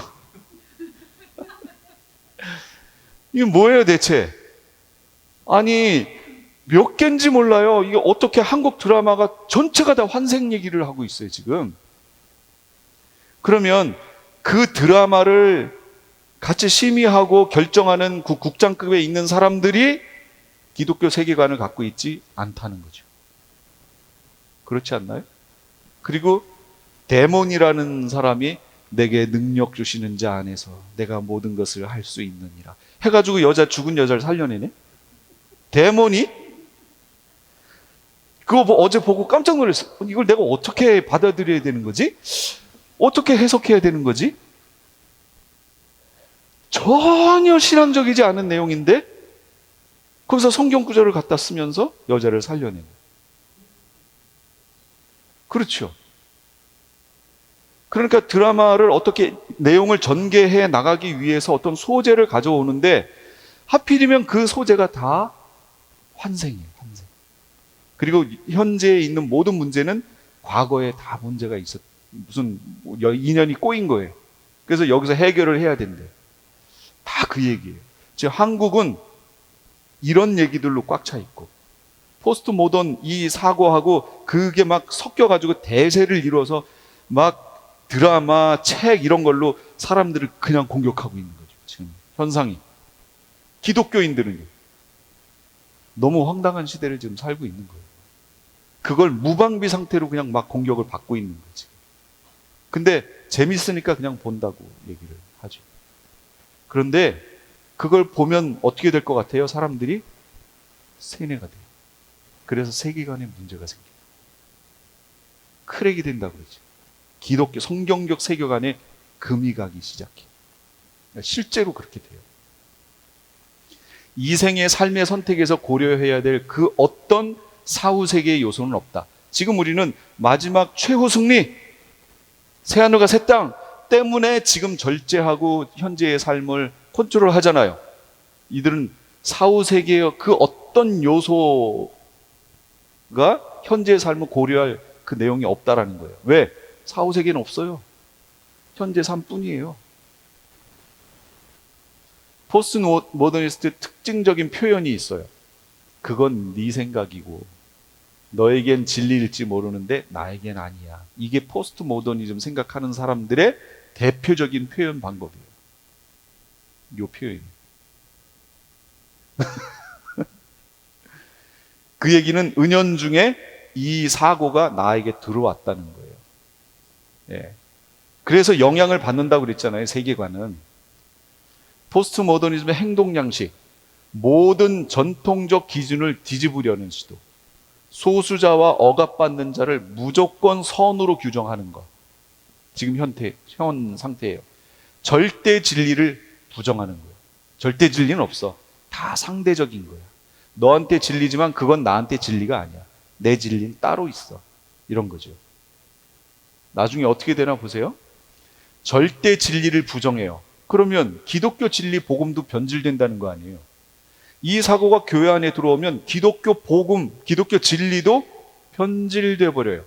이게 뭐예요 대체? 아니 몇 개인지 몰라요. 이게 어떻게 한국 드라마가 전체가 다 환생 얘기를 하고 있어요 지금. 그러면 그 드라마를 같이 심의하고 결정하는 그 국장급에 있는 사람들이 기독교 세계관을 갖고 있지 않다는 거죠. 그렇지 않나요? 그리고 데몬이라는 사람이 내게 능력 주시는 자 안에서 내가 모든 것을 할 수 있느니라 해가지고 죽은 여자를 살려내네? 데몬이? 그거 어제 보고 깜짝 놀랐어요. 이걸 내가 어떻게 받아들여야 되는 거지? 어떻게 해석해야 되는 거지? 전혀 신앙적이지 않은 내용인데 거기서 성경 구절을 갖다 쓰면서 여자를 살려내는. 그렇죠. 그러니까 드라마를 어떻게 내용을 전개해 나가기 위해서 어떤 소재를 가져오는데 하필이면 그 소재가 다 환생이에요. 환생. 그리고 현재에 있는 모든 문제는 과거에 다 문제가 있었, 무슨 인연이 꼬인 거예요. 그래서 여기서 해결을 해야 된대. 다 그 얘기예요. 지금 한국은 이런 얘기들로 꽉 차 있고 포스트 모던 이 사고하고 그게 막 섞여가지고 대세를 이뤄서 막 드라마, 책 이런 걸로 사람들을 그냥 공격하고 있는 거죠. 지금 현상이. 기독교인들은요. 너무 황당한 시대를 지금 살고 있는 거예요. 그걸 무방비 상태로 그냥 막 공격을 받고 있는 거지. 근데 재밌으니까 그냥 본다고 얘기를 하죠. 그런데 그걸 보면 어떻게 될 것 같아요? 사람들이 세뇌가 돼요. 그래서 세계관에 문제가 생겨요. 크랙이 된다고 그러죠. 기독교, 성경적 세계관에 금이 가기 시작해요. 실제로 그렇게 돼요. 이 생의 삶의 선택에서 고려해야 될 그 어떤 사후세계의 요소는 없다. 지금 우리는 마지막 최후 승리, 새하늘과 새 땅 때문에 지금 절제하고 현재의 삶을 컨트롤 하잖아요. 이들은 사후세계의 그 어떤 요소가 현재의 삶을 고려할 그 내용이 없다라는 거예요. 왜? 사후세계는 없어요. 현재 삶뿐이에요. 포스트 모더니스트 특징적인 표현이 있어요. 그건 네 생각이고 너에겐 진리일지 모르는데 나에겐 아니야. 이게 포스트 모더니즘 생각하는 사람들의 대표적인 표현 방법이에요. 요 표현이. 그 얘기는 은연중에 이 사고가 나에게 들어왔다는 거예요. 예. 그래서 영향을 받는다고 그랬잖아요. 세계관은. 포스트 모더니즘의 행동 양식, 모든 전통적 기준을 뒤집으려는 시도, 소수자와 억압받는 자를 무조건 선으로 규정하는 것. 지금 현 상태예요. 절대 진리를 부정하는 거예요. 절대 진리는 없어. 다 상대적인 거야. 너한테 진리지만 그건 나한테 진리가 아니야. 내 진리는 따로 있어. 이런 거죠. 나중에 어떻게 되나 보세요. 절대 진리를 부정해요. 그러면 기독교 진리 복음도 변질된다는 거 아니에요. 이 사고가 교회 안에 들어오면 기독교 복음, 기독교 진리도 변질돼 버려요.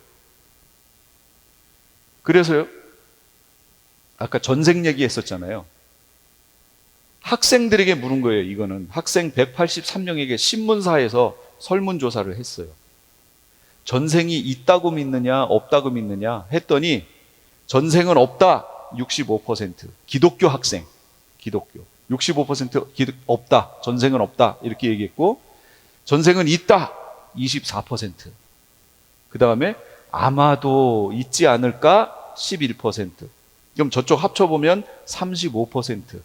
그래서요, 아까 전생 얘기 했었잖아요. 학생들에게 물은 거예요. 이거는 학생 183명에게 신문사에서 설문조사를 했어요. 전생이 있다고 믿느냐 없다고 믿느냐 했더니 전생은 없다 65%. 기독교 학생, 기독교 65% 없다, 전생은 없다 이렇게 얘기했고, 전생은 있다 24%. 그 다음에 아마도 있지 않을까 11%. 그럼 저쪽 합쳐보면 35%.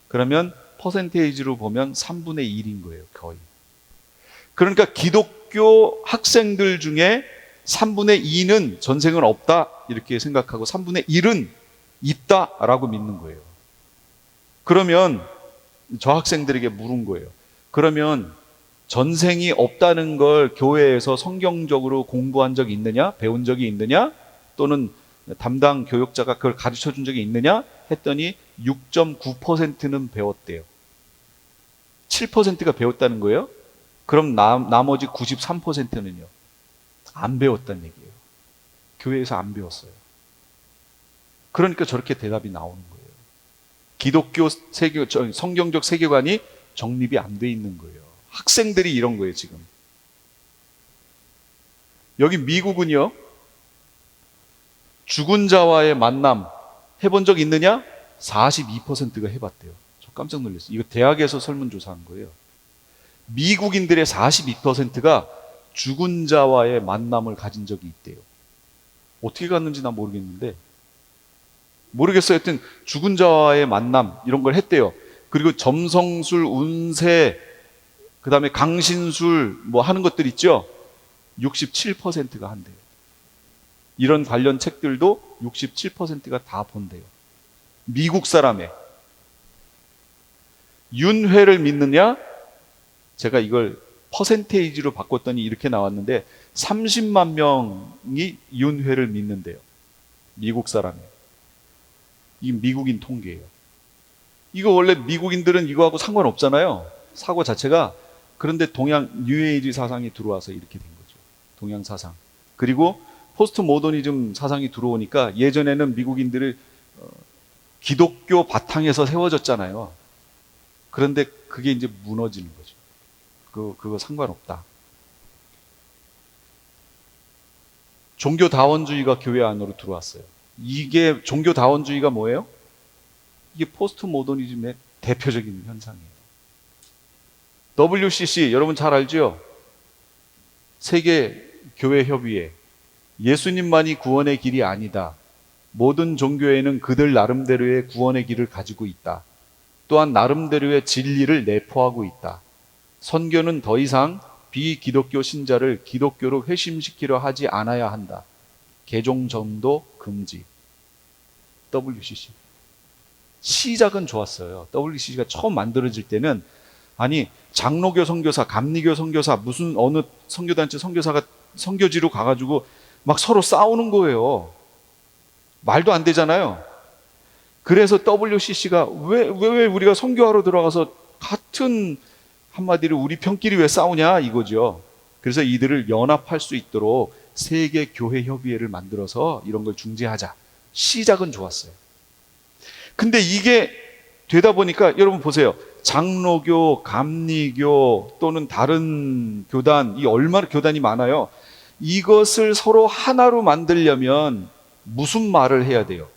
그러면 퍼센테이지로 보면 3분의 1인 거예요, 거의. 그러니까 기독교 학생들 중에 3분의 2는 전생은 없다 이렇게 생각하고 3분의 1은 있다라고 믿는 거예요. 그러면 저 학생들에게 물은 거예요. 그러면 전생이 없다는 걸 교회에서 성경적으로 공부한 적이 있느냐, 배운 적이 있느냐, 또는 담당 교육자가 그걸 가르쳐 준 적이 있느냐 했더니 6.9%는 배웠대요. 7%가 배웠다는 거예요. 그럼 나머지 93%는요 안 배웠다는 얘기예요. 교회에서 안 배웠어요. 그러니까 저렇게 대답이 나오는 거예요. 기독교 성경적 세계관이 정립이 안 돼 있는 거예요. 학생들이 이런 거예요, 지금. 여기 미국은요, 죽은 자와의 만남 해본 적 있느냐? 42%가 해봤대요. 저 깜짝 놀랐어요. 이거 대학에서 설문조사한 거예요. 미국인들의 42%가 죽은 자와의 만남을 가진 적이 있대요. 어떻게 갔는지 난 모르겠는데, 모르겠어요. 하여튼 죽은 자와의 만남 이런 걸 했대요. 그리고 점성술, 운세, 그 다음에 강신술 뭐 하는 것들 있죠. 67%가 한대요. 이런 관련 책들도 67%가 다 본대요. 미국 사람의. 윤회를 믿느냐? 제가 이걸 퍼센테이지로 바꿨더니 이렇게 나왔는데 30만 명이 윤회를 믿는데요. 미국 사람이. 이 미국인 통계예요. 이거 원래 미국인들은 이거하고 상관없잖아요. 사고 자체가. 그런데 동양 뉴에이지 사상이 들어와서 이렇게 된 거죠. 동양 사상. 그리고 포스트 모더니즘 사상이 들어오니까 예전에는 미국인들을 기독교 바탕에서 세워졌잖아요. 그런데 그게 이제 무너지는 거죠. 그거 상관없다. 종교다원주의가 교회 안으로 들어왔어요. 이게 종교다원주의가 뭐예요? 이게 포스트 모더니즘의 대표적인 현상이에요. WCC 여러분 잘 알죠? 세계 교회 협의회. 예수님만이 구원의 길이 아니다. 모든 종교에는 그들 나름대로의 구원의 길을 가지고 있다. 또한 나름대로의 진리를 내포하고 있다. 선교는 더 이상 비기독교 신자를 기독교로 회심시키려 하지 않아야 한다. 개종 전도 금지. WCC. 시작은 좋았어요. WCC가 처음 만들어질 때는 아니 장로교 선교사, 감리교 선교사, 무슨 어느 선교단체 선교사가 선교지로 가가지고 막 서로 싸우는 거예요. 말도 안 되잖아요. 그래서 WCC가 왜 우리가 선교하러 들어가서 같은 한마디로 우리 편끼리 왜 싸우냐 이거죠. 그래서 이들을 연합할 수 있도록 세계교회협의회를 만들어서 이런 걸 중재하자. 시작은 좋았어요. 근데 이게 되다 보니까 여러분 보세요. 장로교, 감리교 또는 다른 교단, 이 얼마나 교단이 많아요. 이것을 서로 하나로 만들려면 무슨 말을 해야 돼요?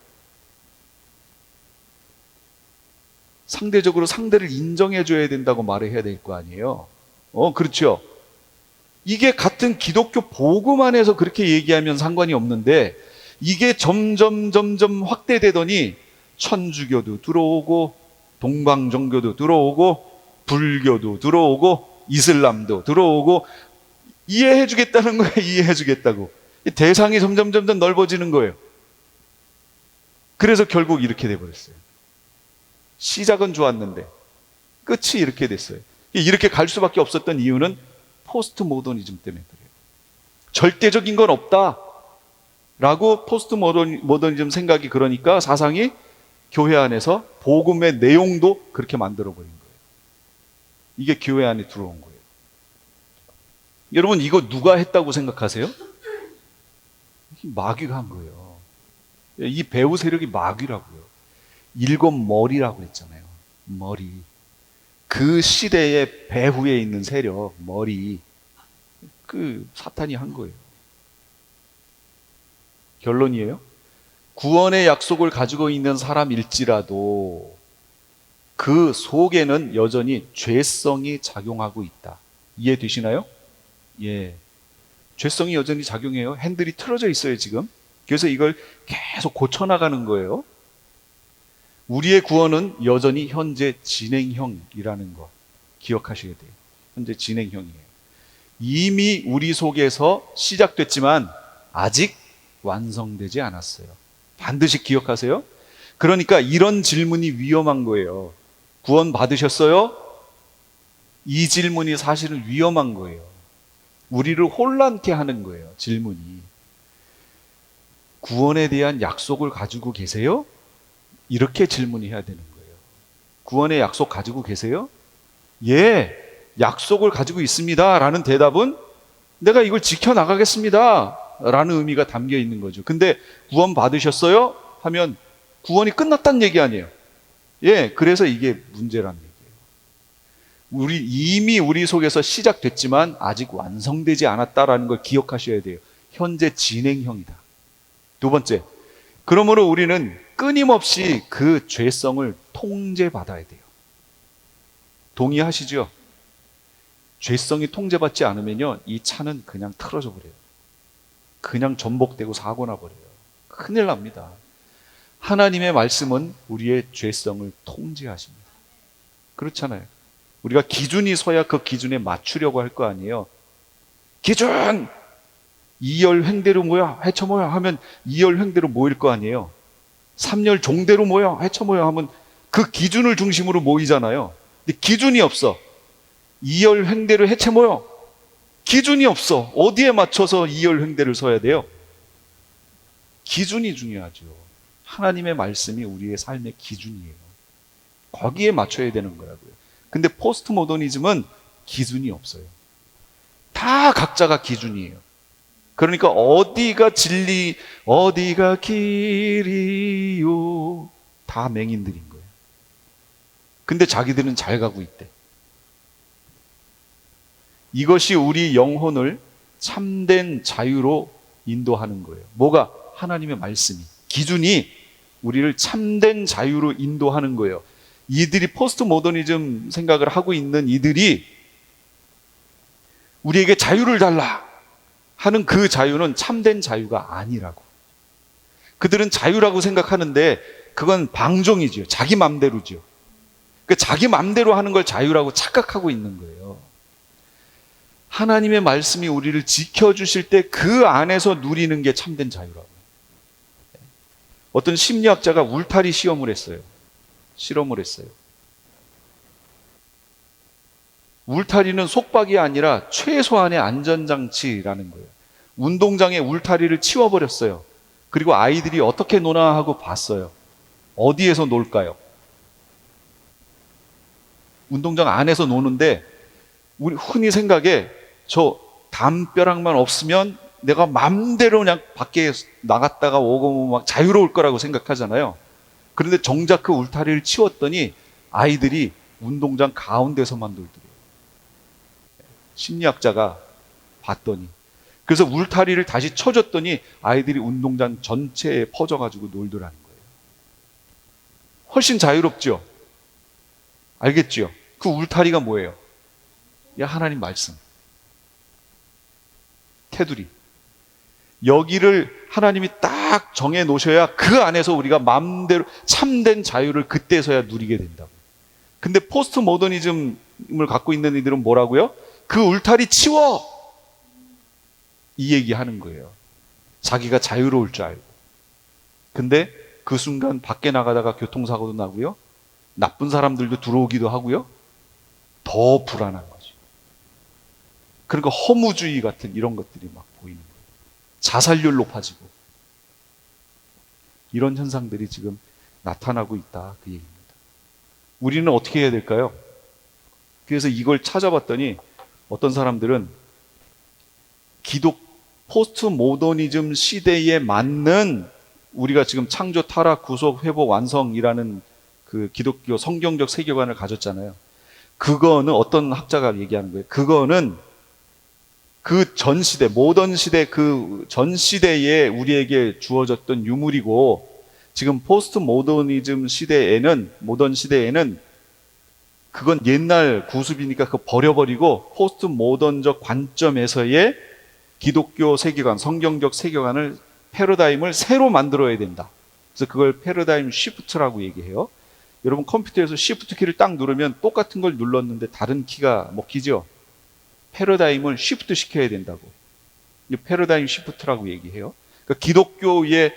상대적으로 상대를 인정해 줘야 된다고 말을 해야 될 거 아니에요. 그렇죠. 이게 같은 기독교 복음 안에서 그렇게 얘기하면 상관이 없는데 이게 점점 확대되더니 천주교도 들어오고 동방종교도 들어오고 불교도 들어오고 이슬람도 들어오고 이해해 주겠다는 거예요. 이해해 주겠다고. 대상이 점점 넓어지는 거예요. 그래서 결국 이렇게 돼버렸어요. 시작은 좋았는데 끝이 이렇게 됐어요. 이렇게 갈 수밖에 없었던 이유는 포스트 모더니즘 때문에 그래요. 절대적인 건 없다 라고 포스트 모더니즘 생각이, 그러니까 사상이 교회 안에서 복음의 내용도 그렇게 만들어버린 거예요. 이게 교회 안에 들어온 거예요. 여러분 이거 누가 했다고 생각하세요? 마귀가 한 거예요. 이 배후 세력이 마귀라고요. 일곱 머리라고 했잖아요. 머리. 그 시대의 배후에 있는 세력, 머리. 그 사탄이 한 거예요. 결론이에요. 구원의 약속을 가지고 있는 사람일지라도 그 속에는 여전히 죄성이 작용하고 있다. 이해되시나요? 예. 죄성이 여전히 작용해요. 핸들이 틀어져 있어요, 지금. 그래서 이걸 계속 고쳐나가는 거예요. 우리의 구원은 여전히 현재 진행형이라는 거 기억하셔야 돼요. 현재 진행형이에요. 이미 우리 속에서 시작됐지만 아직 완성되지 않았어요. 반드시 기억하세요. 그러니까 이런 질문이 위험한 거예요. 구원 받으셨어요? 이 질문이 사실은 위험한 거예요. 우리를 혼란케 하는 거예요, 질문이. 구원에 대한 약속을 가지고 계세요? 이렇게 질문해야 되는 거예요. 구원의 약속 가지고 계세요? 예, 약속을 가지고 있습니다. 라는 대답은 내가 이걸 지켜나가겠습니다. 라는 의미가 담겨 있는 거죠. 근데 구원 받으셨어요? 하면 구원이 끝났다는 얘기 아니에요. 예, 그래서 이게 문제라는 얘기예요. 이미 우리 속에서 시작됐지만 아직 완성되지 않았다라는 걸 기억하셔야 돼요. 현재 진행형이다. 두 번째, 그러므로 우리는 끊임없이 그 죄성을 통제받아야 돼요. 동의하시죠? 죄성이 통제받지 않으면요, 이 차는 그냥 틀어져 버려요. 그냥 전복되고 사고 나버려요. 큰일 납니다. 하나님의 말씀은 우리의 죄성을 통제하십니다. 그렇잖아요. 우리가 기준이 서야 그 기준에 맞추려고 할 거 아니에요. 기준! 이열 횡대로 모여 헤쳐 모여 하면 이열 횡대로 모일 거 아니에요. 삼열 종대로 모여 헤쳐 모여 하면 그 기준을 중심으로 모이잖아요. 근데 기준이 없어. 이열 횡대로 헤쳐 모여. 기준이 없어. 어디에 맞춰서 이열 횡대를 서야 돼요? 기준이 중요하죠. 하나님의 말씀이 우리의 삶의 기준이에요. 거기에 맞춰야 되는 거라고요. 근데 포스트 모더니즘은 기준이 없어요. 다 각자가 기준이에요. 그러니까 어디가 진리, 어디가 길이요. 다 맹인들인 거예요. 근데 자기들은 잘 가고 있대. 이것이 우리 영혼을 참된 자유로 인도하는 거예요. 뭐가? 하나님의 말씀이. 기준이 우리를 참된 자유로 인도하는 거예요. 이들이 포스트 모더니즘 생각을 하고 있는 이들이 우리에게 자유를 달라 하는 그 자유는 참된 자유가 아니라고. 그들은 자유라고 생각하는데 그건 방종이지요. 자기 맘대로지요. 그러니까 자기 맘대로 하는 걸 자유라고 착각하고 있는 거예요. 하나님의 말씀이 우리를 지켜주실 때 그 안에서 누리는 게 참된 자유라고. 어떤 심리학자가 울타리 실험을 했어요. 울타리는 속박이 아니라 최소한의 안전장치라는 거예요. 운동장에 울타리를 치워버렸어요. 그리고 아이들이 어떻게 노나 하고 봤어요. 어디에서 놀까요? 운동장 안에서 노는데 우리 흔히 생각에 저 담벼락만 없으면 내가 맘대로 그냥 밖에 나갔다가 오고 막 자유로울 거라고 생각하잖아요. 그런데 정작 그 울타리를 치웠더니 아이들이 운동장 가운데서만 놀더래요. 심리학자가 봤더니. 그래서 울타리를 다시 쳐줬더니 아이들이 운동장 전체에 퍼져가지고 놀더라는 거예요. 훨씬 자유롭죠? 알겠죠? 그 울타리가 뭐예요? 하나님 말씀. 테두리. 여기를 하나님이 딱 정해 놓으셔야 그 안에서 우리가 마음대로 참된 자유를 그때서야 누리게 된다고. 근데 포스트 모더니즘을 갖고 있는 이들은 뭐라고요? 그 울타리 치워! 이 얘기 하는 거예요. 자기가 자유로울 줄 알고. 근데 그 순간 밖에 나가다가 교통사고도 나고요. 나쁜 사람들도 들어오기도 하고요. 더 불안한 거죠. 그러니까 허무주의 같은 이런 것들이 막 보이는 거예요. 자살률 높아지고 이런 현상들이 지금 나타나고 있다 그 얘기입니다. 우리는 어떻게 해야 될까요? 그래서 이걸 찾아봤더니 어떤 사람들은 포스트 모더니즘 시대에 맞는 우리가 지금 창조, 타락, 구속, 회복, 완성이라는 그 기독교 성경적 세계관을 가졌잖아요. 그거는 어떤 학자가 얘기하는 거예요? 그거는 그 전 시대, 모던 시대, 그 전 시대에 우리에게 주어졌던 유물이고, 지금 포스트 모더니즘 시대에는, 모던 시대에는 그건 옛날 구습이니까 그거 버려버리고 포스트 모던적 관점에서의 기독교 세계관, 성경적 세계관을, 패러다임을 새로 만들어야 된다. 그래서 그걸 패러다임 시프트라고 얘기해요. 여러분 컴퓨터에서 시프트 키를 딱 누르면 똑같은 걸 눌렀는데 다른 키가 먹히죠? 패러다임을 시프트 시켜야 된다고. 패러다임 시프트라고 얘기해요. 그러니까 기독교의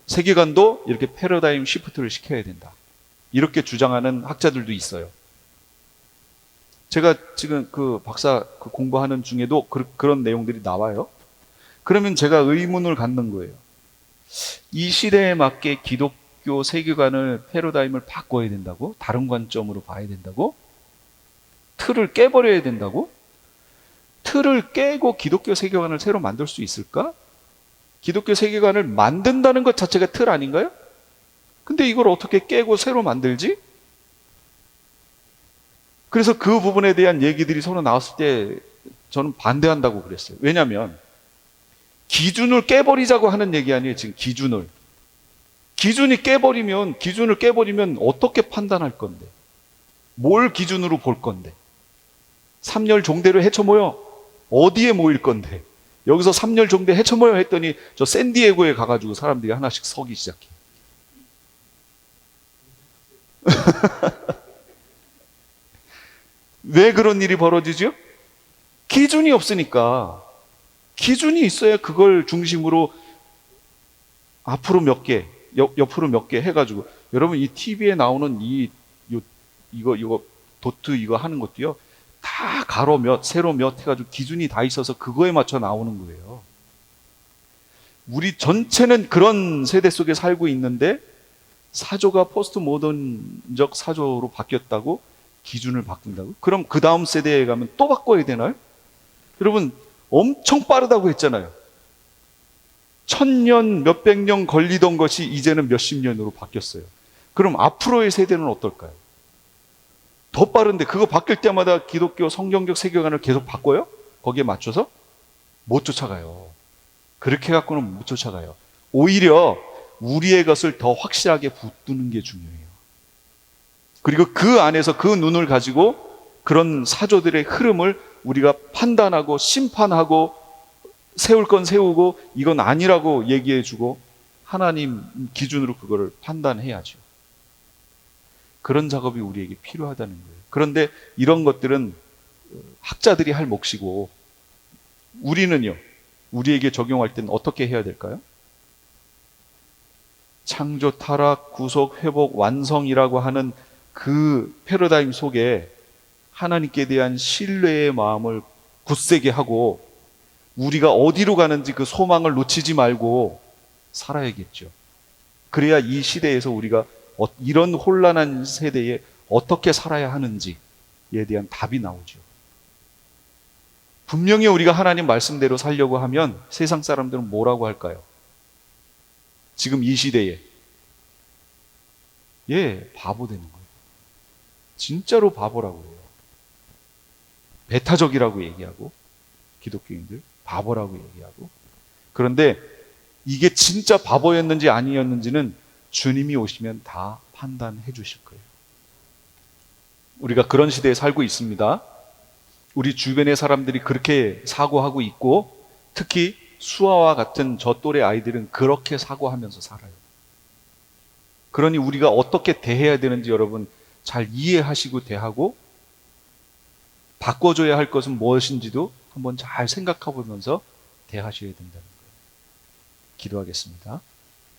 세계관도 이렇게 패러다임 시프트를 시켜야 된다. 이렇게 주장하는 학자들도 있어요. 제가 지금 그 박사 공부하는 중에도 그런 내용들이 나와요. 그러면 제가 의문을 갖는 거예요. 이 시대에 맞게 기독교 세계관을, 패러다임을 바꿔야 된다고? 다른 관점으로 봐야 된다고? 틀을 깨버려야 된다고? 틀을 깨고 기독교 세계관을 새로 만들 수 있을까? 기독교 세계관을 만든다는 것 자체가 틀 아닌가요? 근데 이걸 어떻게 깨고 새로 만들지? 그래서 그 부분에 대한 얘기들이 서로 나왔을 때 저는 반대한다고 그랬어요. 왜냐하면 기준을 깨버리자고 하는 얘기 아니에요. 지금 기준을 깨버리면 어떻게 판단할 건데? 뭘 기준으로 볼 건데? 3열 종대를 헤쳐모여 어디에 모일 건데? 여기서 3열 종대 헤쳐모여 했더니 저 샌디에고에 가가지고 사람들이 하나씩 서기 시작해. 왜 그런 일이 벌어지죠? 기준이 없으니까. 기준이 있어야 그걸 중심으로 앞으로 몇 개, 옆으로 몇 개 해가지고, 여러분 이 TV에 나오는 이거 도트 이거 하는 것도요, 다 가로 몇, 세로 몇 해가지고 기준이 다 있어서 그거에 맞춰 나오는 거예요. 우리 전체는 그런 세대 속에 살고 있는데 사조가 포스트 모던적 사조로 바뀌었다고 기준을 바꾼다고? 그럼 그 다음 세대에 가면 또 바꿔야 되나요? 여러분 엄청 빠르다고 했잖아요. 1000년, 몇백 년 걸리던 것이 이제는 몇십 년으로 바뀌었어요. 그럼 앞으로의 세대는 어떨까요? 더 빠른데 그거 바뀔 때마다 기독교 성경적 세계관을 계속 바꿔요? 거기에 맞춰서? 못 쫓아가요. 그렇게 갖고는 못 쫓아가요. 오히려 우리의 것을 더 확실하게 붙드는 게 중요해요. 그리고 그 안에서 그 눈을 가지고 그런 사조들의 흐름을 우리가 판단하고 심판하고 세울 건 세우고 이건 아니라고 얘기해주고 하나님 기준으로 그거를 판단해야죠. 그런 작업이 우리에게 필요하다는 거예요. 그런데 이런 것들은 학자들이 할 몫이고 우리는요, 우리에게 적용할 때는 어떻게 해야 될까요? 창조, 타락, 구속, 회복, 완성이라고 하는 그 패러다임 속에 하나님께 대한 신뢰의 마음을 굳세게 하고 우리가 어디로 가는지 그 소망을 놓치지 말고 살아야겠죠. 그래야 이 시대에서 우리가 이런 혼란한 세대에 어떻게 살아야 하는지에 대한 답이 나오죠. 분명히 우리가 하나님 말씀대로 살려고 하면 세상 사람들은 뭐라고 할까요? 지금 이 시대에 바보 되는 거예요. 진짜로 바보라고 해요. 배타적이라고 얘기하고 기독교인들 바보라고 얘기하고. 그런데 이게 진짜 바보였는지 아니었는지는 주님이 오시면 다 판단해 주실 거예요. 우리가 그런 시대에 살고 있습니다. 우리 주변의 사람들이 그렇게 사고하고 있고 특히 수아와 같은 저 또래 아이들은 그렇게 사고하면서 살아요. 그러니 우리가 어떻게 대해야 되는지 여러분 잘 이해하시고 대하고 바꿔줘야 할 것은 무엇인지도 한번 잘 생각해 보면서 대하셔야 된다는 거예요. 기도하겠습니다.